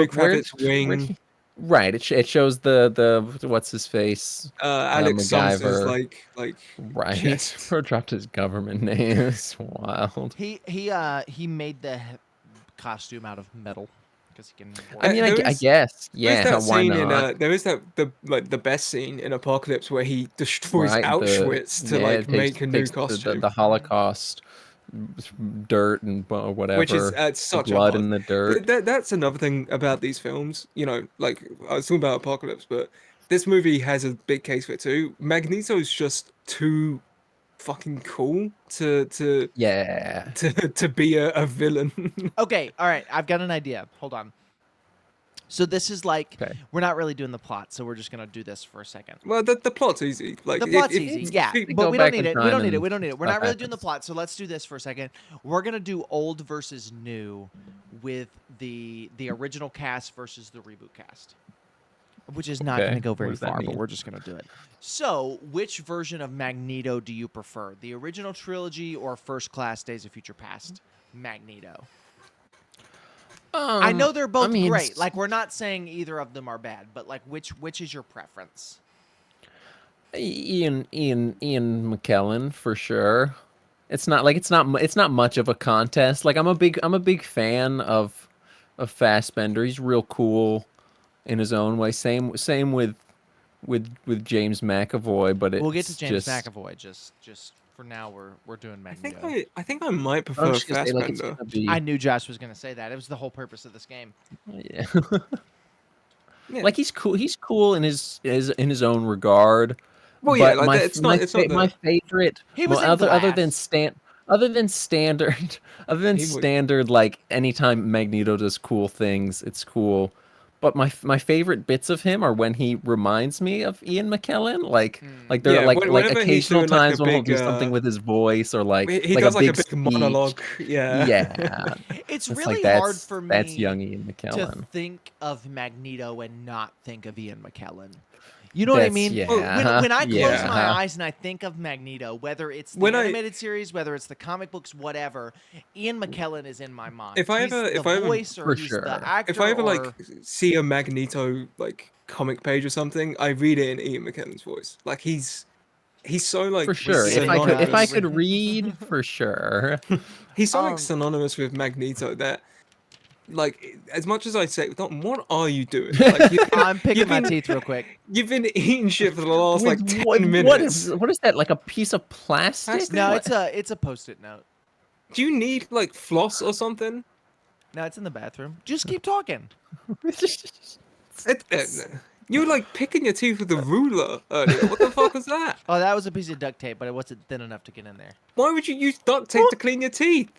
Kravitz's wing. Right, it shows the what's his face. Alex Summers right. Chest. He dropped his government name. It's wild. He made the costume out of metal. He can I guess. Yeah, why not? There is the best scene in Apocalypse where he destroys Auschwitz to make a new costume. The Holocaust dirt and whatever. Which is such blood in the dirt. That's another thing about these films. I was talking about Apocalypse, but this movie has a big case for it too. Magneto's just too fucking cool to be a villain. Okay, all right, I've got an idea. Hold on. So this is we're not really doing the plot, so we're just gonna do this for a second. Well, the plot's easy. The plot's easy, yeah, but we don't need it. We don't need it. We're not really doing the plot, so let's do this for a second. We're gonna do old versus new with the original cast versus the reboot cast. Which is not going to go very far, but we're just going to do it. So, which version of Magneto do you prefer? The original trilogy or First Class Days of Future Past Magneto? I know they're both great. We're not saying either of them are bad, but which is your preference? Ian McKellen for sure. It's not much of a contest. I'm a big fan of Fassbender. He's real cool in his own way. Same with James McAvoy, but we'll get to James McAvoy. Just for now, we're doing Magneto. I think I might prefer Fassbender. I knew Josh was going to say that. It was the whole purpose of this game. Yeah. Yeah. He's cool. He's cool in his own regard. Well, yeah, my favorite. He was other than standard. Anytime Magneto does cool things, it's cool. But my favorite bits of him are when he reminds me of Ian McKellen. There are occasional times when he'll do something with his voice or he does a big speech. Monologue. Yeah. Yeah. It's really hard for me. That's young Ian McKellen. To think of Magneto and not think of Ian McKellen. You know what I That's mean? yeah, When I close my yeah. eyes and I think of Magneto, whether it's the When I animated series, whether it's the comic books, whatever, Ian McKellen is in my mind. if I He's ever the if I ever voice, or For he's the sure. if actor, I ever like or see a Magneto like comic page or something, I read it in Ian McKellen's voice. Like he's so For like sure. get it, If I synonymous. could read, for sure. He's so like um, synonymous with Magneto that like as much as I say, Dalton, what are you doing? Like I'm picking you've my been teeth real quick. you've been eating shit for the last With like what? 10 What minutes. is that? Like a piece of plastic? Plastic? No, What? it's a post-it note. Do you need like floss or something? No, it's in the bathroom. Just keep talking. You were like picking your teeth with a ruler earlier. What the fuck was that? Oh, that was a piece of duct tape, but it wasn't thin enough to get in there. Why would you use duct tape to clean your teeth?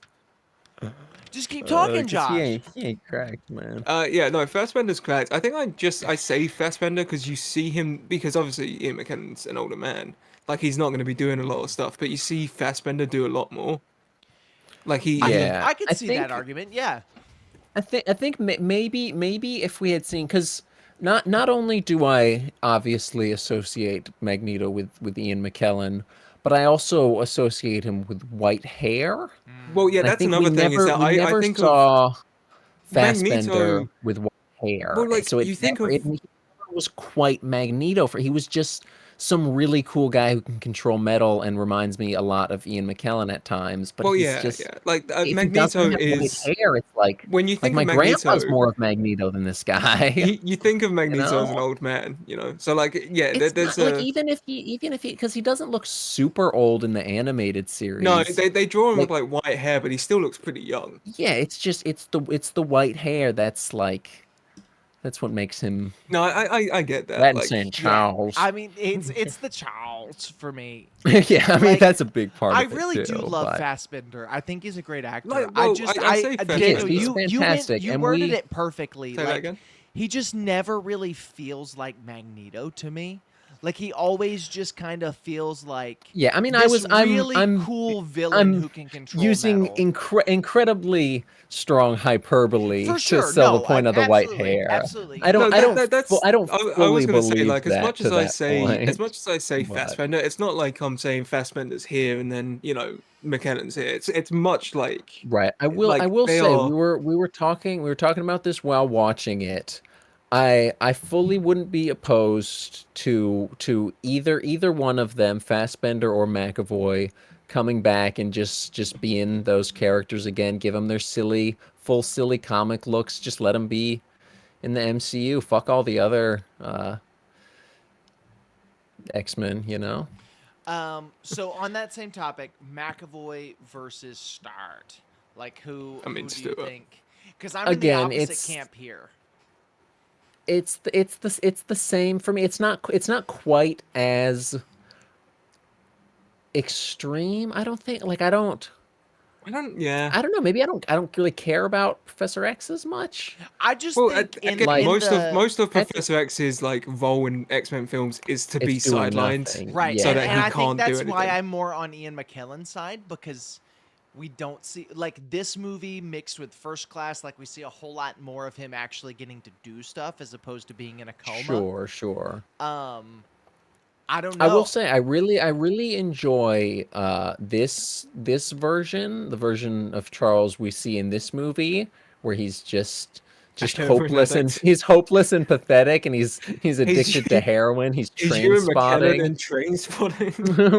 Just keep talking, 'Cause Josh. he ain't cracked, man. Yeah, no, Fassbender's correct. I think I say Fassbender because you see him because obviously Ian McKellen's an older man. Like he's not going to be doing a lot of stuff, but you see Fassbender do a lot more. Like Yeah, I could I see think that argument. Yeah. I think maybe if we had seen, because not only do I obviously associate Magneto with Ian McKellen, but I also associate him with white hair. well, yeah, And I that's think another thing is that we I never think of saw Fassbender Magneto. with white hair. Well, like So you think of it never was quite Magneto. He was just some really cool guy who can control metal and reminds me a lot of Ian McKellen at times. But well, he's yeah, just, yeah. Like if he Magneto doesn't have white is hair, it's when you like think of my grandpa's Magneto, more of Magneto than this guy. you think of You Magneto as an know? old man, you know. So like, yeah, It's there's not like, a even if he, because he doesn't look super old in the animated no. series. They draw him with Like, like white hair, but he still looks pretty young. yeah, it's just it's the white hair that's like that's what makes him No, I get that. Latin Like, Saint Yeah. Charles. I mean, it's the Charles for me. Yeah, I mean Like, that's a big part I of it really do too. love But Fassbender. I think he's a great actor. like, I well, just I say Daniel, he's Fassbender. fantastic, you and worded we it perfectly. Say that Like again. he just never really feels like Magneto to me. Like he always just kind of feels like yeah, I mean this really I'm cool villain I'm who can control using metal. incredibly strong hyperbole For to sure. sell the No, point of the white absolutely. hair. Absolutely. No, that's. I don't I was fully gonna say believe like that to that as point. much as I say But Fassbender, it's not like I'm saying Fassbender's here and then McKellen's here. It's much right. I like will they say are. we were talking about this while watching it. I fully wouldn't be opposed to either one of them, Fassbender or McAvoy, coming back and just being those characters again. Give them their silly comic looks. Just let them be in the MCU. Fuck all the other X-Men, you know? So on that same topic, McAvoy versus Start. Like I mean, who do you Stewart. think? Because I'm in the Again, opposite camp here. it's the same for me. It's not quite as extreme. I don't think, like, Yeah. I don't know. Maybe I don't really care about Professor X as much. I just Well, think again, like, most of Patrick, Professor X's like role in X-Men films is to be it's doing sidelined, nothing. right, so Yeah. that and he I think can't do that's why anything. I'm more on Ian McKellen's side, because we don't see like this movie mixed with First Class. Like we see a whole lot more of him actually getting to do stuff as opposed to being in a coma. Sure. I don't I will know. say I really enjoy this version, the version of Charles we see in this movie, where he's just Over and hopeless, and addict. he's hopeless and pathetic, and he's He's addicted to heroin. He's Is train Ewan McKellen spotting. in Train Spotting?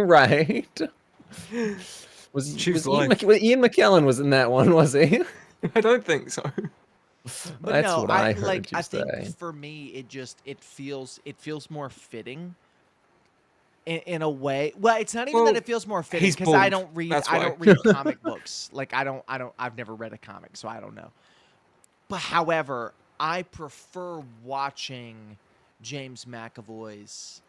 Right. Choose life. Ian McKellen was in that one, was he? I don't think so. But That's no, what I heard like you I think say. for me it feels more fitting in a way. Well, it's not even that Well, it feels more fitting he's because I bald. don't read That's I why. don't read comic books. Like I've never read a comic, so I don't know. But however, I prefer watching James McAvoy's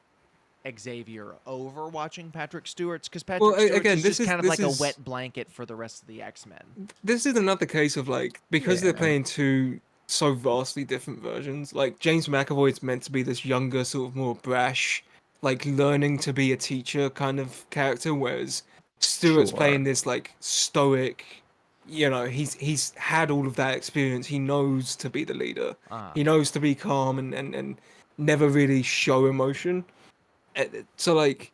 Xavier over watching Patrick Stewart's, because Patrick Well, Stewart's again, is this just is kind of this like a is wet blanket for the rest of the X-Men. this is another case of like because they're Yeah. playing two so vastly different versions. Like James McAvoy's meant to be this younger, sort of more brash, like learning to be a teacher kind of character, whereas Stewart's Sure. playing this like stoic. He's had all of that experience. He knows to be the leader. Uh, He knows to be calm and never really show emotion. So like,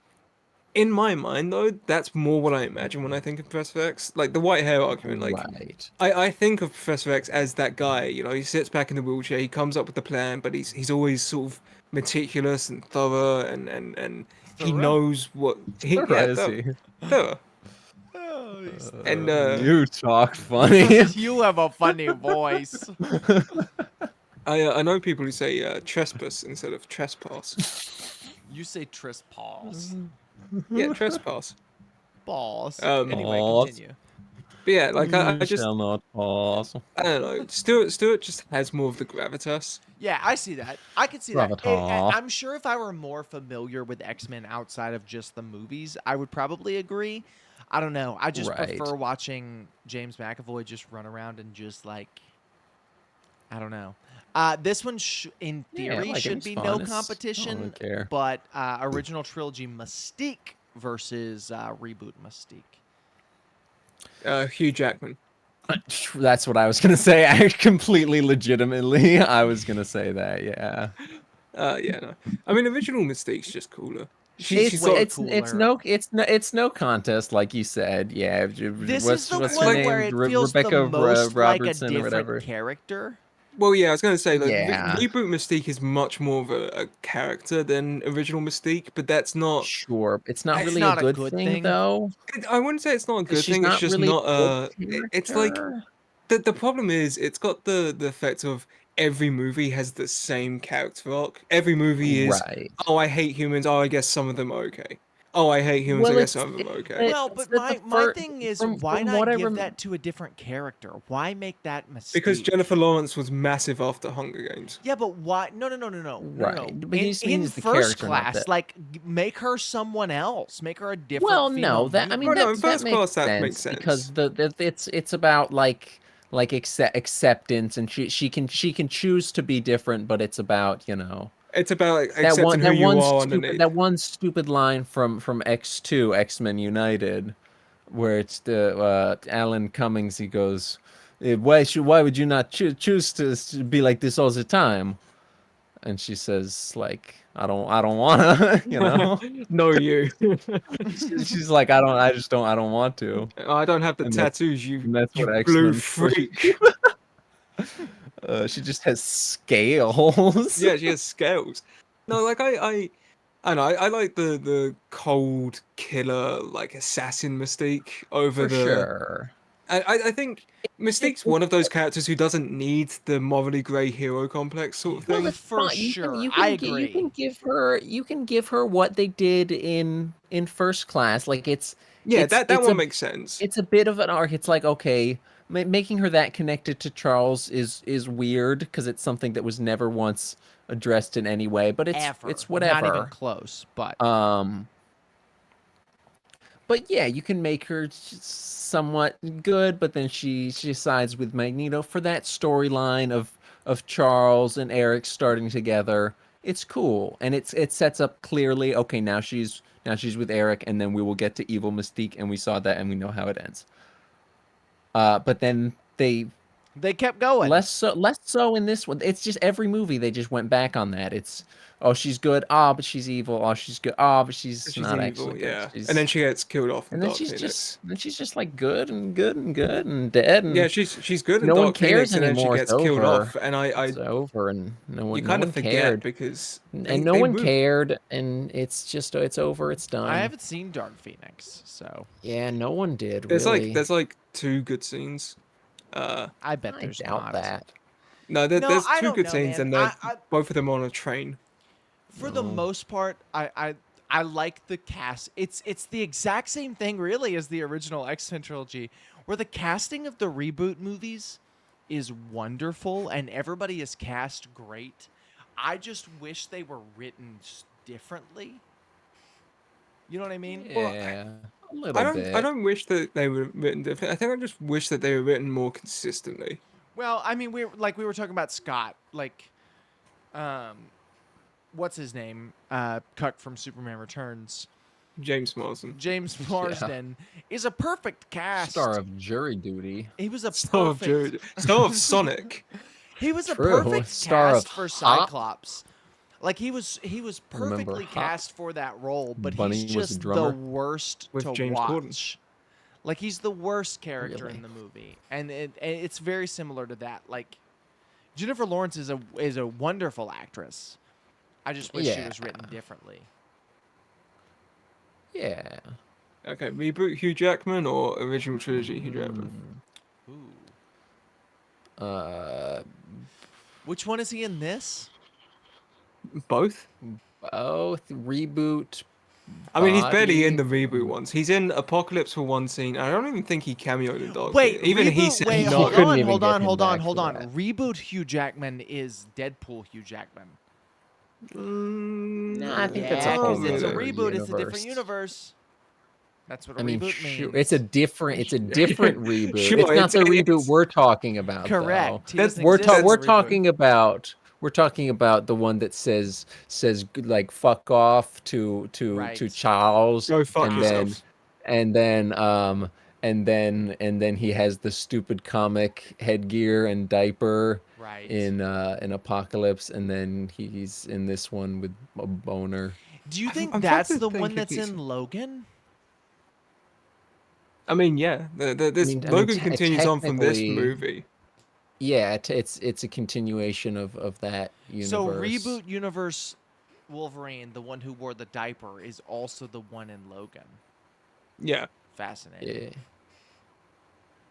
in my mind though, that's more what I imagine when I think of Professor X. Like the white hair argument, like Right. I think of Professor X as that guy. You know, he sits back in the wheelchair, he comes up with the plan, but he's always sort of meticulous and thorough, and he Thorough? knows what he yeah Crazy. thorough. Oh, he's And You talk funny. you have a funny voice. I know people who say trespass instead of trespass. You say trespass. Yeah, trespass. Balls. Um, Anyway, Balls. continue. But yeah, like I You just shall not pass. I don't know. Stewart just has more of the gravitas. Yeah, I see that. I could see that. Gravatar. I'm sure if I were more familiar with X-Men outside of just the movies, I would probably agree. I don't know. I just Right. prefer watching James McAvoy just run around and just like, I don't know. This one, in Yeah, I theory, like it. should It's be fun. no I don't competition. really care. But original trilogy Mystique versus reboot Mystique. Hugh Jackman. That's what I was gonna say. I completely legitimately, I was gonna say that. Yeah. Yeah, no. I mean, original Mystique's just cooler. She's She's way got cooler. It's no contest like you said. Yeah. This what's is the what's one her name? where it feels Rebecca the most like a Robertson or whatever. different character. well, yeah. I was gonna say like Yeah. reboot Mystique is much more of a character than original Mystique, but that's not. Sure. It's not It's really not a a good good thing thing. though. I wouldn't say it's not a 'Cause good she's thing. It's not just really not a It's like character. the problem is it's got the effect of every movie has the same character arc. Every movie is, Right. oh, I hate humans. Oh, I guess some of them are okay. Oh, I hate humans. I Well, guess some of them are okay. Well, it's but that the my first thing is, from why what not I give remember. that to a different character? Why make that Because Mystique? Jennifer Lawrence was massive after Hunger Games. Yeah, but why? No. Right. But In, he just in means the first character, not class, that. like make her someone else. Make her a different Well, female no, that I mean Oh mutant. no, in that first makes class that makes sense because sense. it's about like acceptance, and she can choose to be different, but it's about It's about like, accepting who you are underneath. that one stupid line from X2 X-Men United, where it's the Alan Cummings. He goes, why would you not choose to be like this all the time? And she says like, I don't wanna, No, you. She's like, I don't want to. I don't have the And tattoos. that's You what blue X-Men for. freak. She just has scales. Yeah, she has scales. No, like I know I like the cold killer like assassin Mystique over For the. sure. I think Mystique's It- one of those characters who doesn't need the morally grey hero complex sort of well, thing. it's For fine. sure, You I you agree. can give her what they did in First Class. Like Yeah, that it's one makes sense. a bit of an arc. It's like, okay, making her that connected to Charles is weird because it's something that was never once addressed in any way. But Ever, it's not even whatever. close. But But yeah, you can make her somewhat good, but then she sides with Magneto for that storyline of Charles and Eric starting together. It's cool, and it sets up clearly. Okay, now she's with Eric, and then we will get to Evil Mystique, and we saw that, and we know how it ends. But then they kept going. less so in this one. It's just every movie they just went back on that. It's, oh, she's good. Ah, but she's evil. Oh, she's good. Ah, but she's She's not evil, actually good. yeah. And then she gets killed off in And then Dark Phoenix. she's just like good and good and good and dead, Yeah, and she's good in no one Dark cares Phoenix, and then she anymore. It's gets killed over. off. And I It's over, and you no kind of one forget cared, because and no they one moved. cared, and it's just it's over. It's done. I haven't seen Dark Phoenix, so Yeah, no one did There's really. there's like two good scenes. I bet I there's doubt not. that. No, No, there's I two don't good know, scenes, man. and they're both of them on a train. For the No. most part, I like the cast. It's the exact same thing, really, as the original X-Men trilogy, where the casting of the reboot movies is wonderful and everybody is cast great. I just wish they were written differently. You know what I mean? Yeah, a little I bit. don't wish that they were written different. I think I just wish that they were written more consistently. Well, I mean, we were talking about Scott, like, what's his name? Cuck from Superman Returns. James Marsden, James Marsden is a perfect cast. Star of Jury Duty. He was a Star of perfect. Star of Sonic. He was a True. perfect Star cast of for Hop. Cyclops. Like he was Remember perfectly Hop cast for that role, but Bunny he's was the just the drummer? worst With to James watch. Corden. Like he's the worst character Really? in the movie, and it's very similar to that. Like Jennifer Lawrence is a wonderful actress. I just wish she Yeah. was written differently. Yeah. Okay, reboot Hugh Jackman or original trilogy Hugh Jackman? Ooh. Uh, Which one is he in this? Both. both reboot. I mean, he's barely in Body. the reboot ones. He's in Apocalypse for one scene. I don't even think he cameoed in Dark Wait, Phoenix. Even he reboot. said Wait, he no. hold couldn't on, even hold get on, him hold on, back hold for on. that. Reboot Hugh Jackman is Deadpool Hugh Jackman. No, I think that's a Yeah, whole because it's a other reboot. It's a different universe. universe. That's what a I mean, reboot sure, means. it's a different reboot. Sure, It's not the reboot it's- we're talking about, though. Correct. He That's- doesn't We're exist in we're the reboot. talking about the one that says like fuck off to Right. Charles, Go fuck and yourself. then he has the stupid comic headgear and diaper Right. in Apocalypse, and then he's in this one with a boner. Do you think I'm trying that's to the think one if that's he's- in Logan? I mean, yeah. This I mean, Logan continues on from this technically- movie. Yeah, it's a continuation of that universe. So reboot universe Wolverine, the one who wore the diaper, is also the one in Logan. Yeah, Fascinating. Yeah.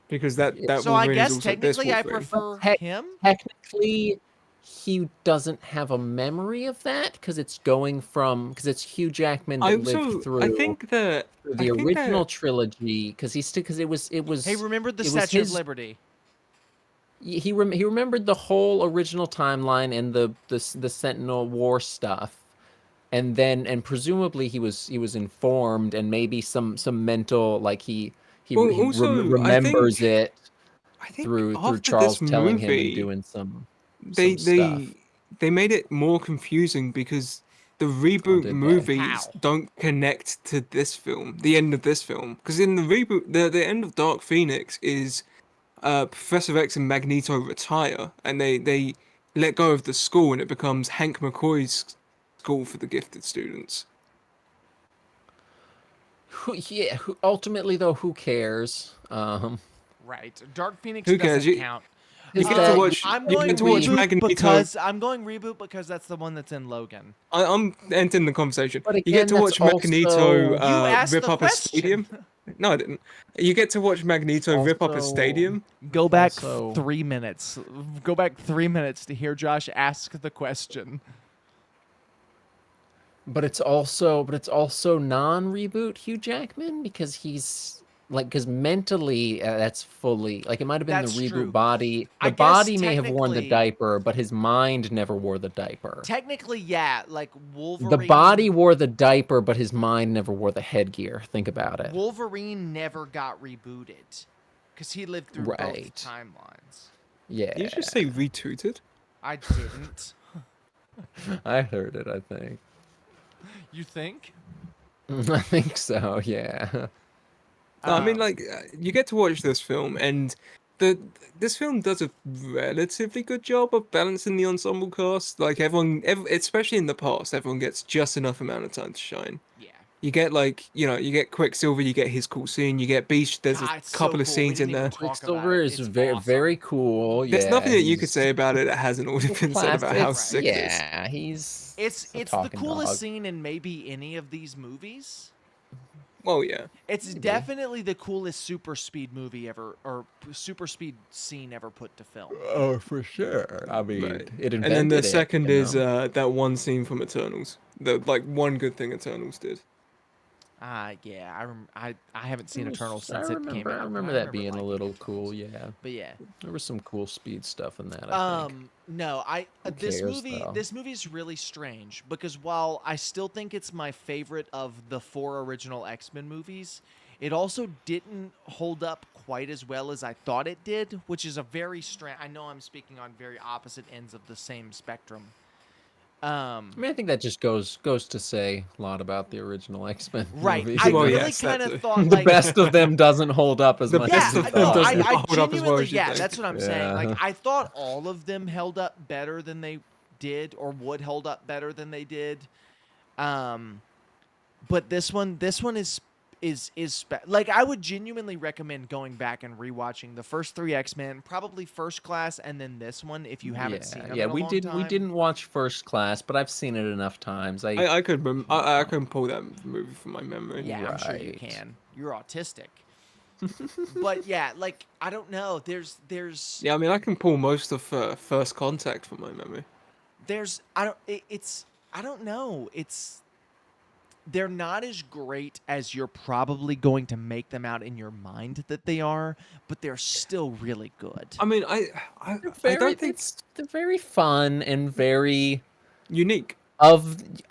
because that So I Wolverine is guess also this technically I Wolverine. prefer Heck- him. Technically, he doesn't have a memory of that because it's it's Hugh Jackman that lived through I think that the original trilogy because it was Hey, remember the it was Statue of his- Liberty? he remembered the whole original timeline and the Sentinel War stuff, and presumably he was informed and maybe some mental like he Well, also, remembers it I think through after Charles this telling him and movie, doing some they stuff. they made it more confusing because the reboot did they? movies How? don't connect to this film, the end of this film. Because in the reboot, the end of Dark Phoenix is Professor X and Magneto retire, and they let go of the school, and it becomes Hank McCoy's school for the gifted students. Ultimately though, who cares? Right. Dark Phoenix Who cares? doesn't count. You get that- to watch. I'm You going get to watch reboot Magneto. because that's the one that's in Logan. I'm entering the conversation. But You again, get to that's watch Magneto also- You asked rip the up a question. stadium. No, I didn't. You get to watch Magneto rip up a Also- stadium. Go back Also- 3 minutes. Go back 3 minutes to hear Josh ask the question. But it's also non-reboot Hugh Jackman because he's because mentally that's fully it might have been That's the reboot true. body. I The guess body may have worn the technically- diaper, but his mind never wore the diaper. Technically, yeah, like Wolverine. The body wore the diaper, but his mind never wore the headgear. Think about it. Wolverine never got rebooted because he lived through both Right. timelines. Yeah, You just say retweeted. I didn't. I heard it. I think. You think? I think so. Yeah. No, I mean, Um, you get to watch this film, and this film does a relatively good job of balancing the ensemble cast. Like especially in the past, everyone gets just enough amount of time to shine. Yeah. You get you get Quicksilver, you get his cool scene, you get Beast. There's God, a it's so couple of cool. We scenes in didn't even there. talk about Quicksilver it. is It's very awesome. very cool. There's yeah, nothing that you could he's say about it that hasn't already been said about how classic. sick it is. Yeah, he's It's a the talking coolest dog. scene in maybe any of these movies. Well, yeah. It's definitely the coolest super speed movie ever, or super speed scene ever put to film. Oh, for sure. I mean, Right. it And then the invented it, second you is know? that one scene from Eternals. The one good thing Eternals did. Yeah, I haven't seen It was- Eternal since I it remember, came out. I but remember that being a liking little Eternals. cool. Yeah, But yeah. there was some cool speed stuff in that. I think. No, this cares, movie though? this movie is really strange because while I still think it's my favorite of the 4 original X-Men movies, it also didn't hold up quite as well as I thought it did, which is a very strange. I know I'm speaking on very opposite ends of the same spectrum. I mean, I think that just goes to say a lot about the original X-Men Right. movies. I Well, really yes, kind that's of it. thought the like best of them doesn't hold up as The much best as of you them no, thought. doesn't I hold up as well genuinely, as you yeah, think. that's what I'm saying. Like Yeah. I thought all of them held up better than they did or would hold up better than they did. But this one is like, I would genuinely recommend going back and rewatching the first 3 X-Men, probably First Class, and then this one if you haven't seen them. Yeah, in a we long did. time. We didn't watch First Class, but I've seen it enough times. I can pull that movie from my memory. Yeah, I'm sure you Right. can. You're autistic. But yeah, like, I don't know. There's Yeah, I mean, I can pull most of First Contact from my memory. I don't know. They're not as great as you're probably going to make them out in your mind that they are, but they're still really good. I mean, I don't think They're very fun and very unique.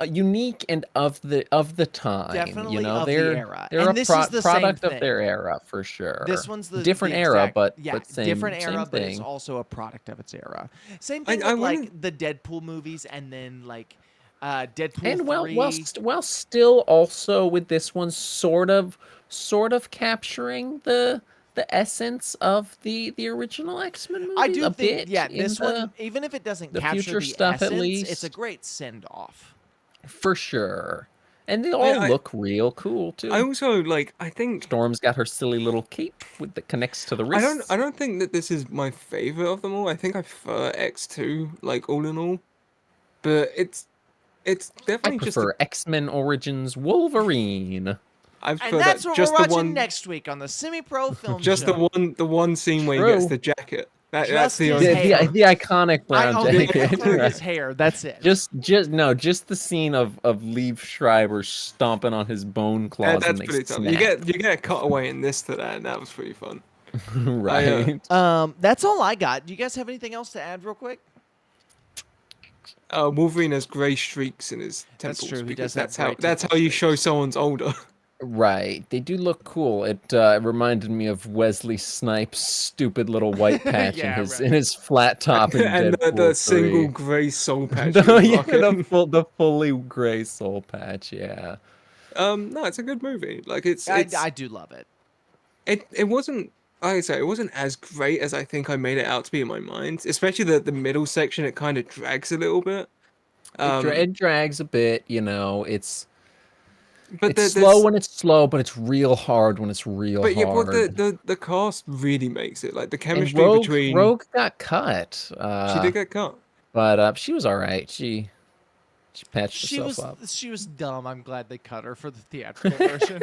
unique and of the time. Definitely you know, of the they're era. they're And a this is the same product of thing. their era for sure. This one's the different the era, exact- but yeah, but same different era, same but thing. it's also a product of its era. Same thing I with like wouldn't- the Deadpool movies, and then like Deadpool And 3. while still also with this one sort of capturing the essence of the original X-Men movies I do a think, bit yeah, in this one, even if it doesn't the capture future the stuff at essence, it's a least. great send off. for sure. And they all I- look real cool too. I also I think Storm's got her silly little cape that connects to the I wrist. don't think that this is my favorite of them all. I think I prefer X2, like all in all. But it's I definitely just prefer X-Men Origins Wolverine. I prefer And that's that what just we're the watching one next week on the Semi-Pro Film just Show. the one scene where he gets True. the jacket. That's Just the his only hair. The iconic brown only jacket. prefer right. his hair. That's it. Just the scene of Liev Schreiber stomping on his bone claws and that's they pretty tough. snap. You get a cutaway in this to that, and that was pretty fun. right. That's all I got. Do you guys have anything else to add real quick? Wolverine has grey streaks in his That's temples true, he because does have that's gray how you temple show someone's older. Right. They do look cool. It reminded me of Wesley Snipes' stupid little white patch Yeah, in his flat top in and Deadpool the 3. single grey soul patch. No, in his yeah, pocket. the fully gray soul patch, yeah. No, it's a good movie. Like I do love it. it wasn't. Like I say, it wasn't as great as I think I made it out to be in my mind. Especially the middle section, it kind of drags a little bit. It drags a bit, you know. It's But slow when it's slow, but it's real hard when it's real But yeah, hard. but the cast really makes it. Like the And chemistry between Rogue got cut. she did get cut. But she was all right. She patched herself up. She was dumb. I'm glad they cut her for the theatrical version.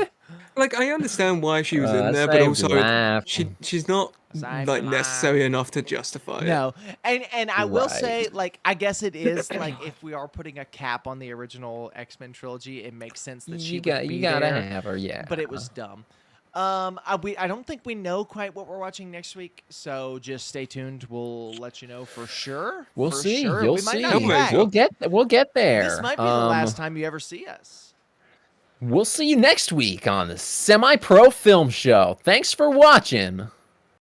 Like I understand why she was in there, but saved also life. she's not Saved like life. necessary enough to justify it. No, and I will say, Right. like, I guess it is like if we are putting a cap on the original X-Men trilogy, it makes sense that she would be You gotta there. have her, yeah. But it was dumb. I don't think we know quite what we're watching next week, so just stay tuned. We'll let you know for sure. We'll For see. sure. You'll We might see. not be back. We'll get there. This might be the last time you ever see us. We'll see you next week on the Semi-Pro Film Show. Thanks for watching.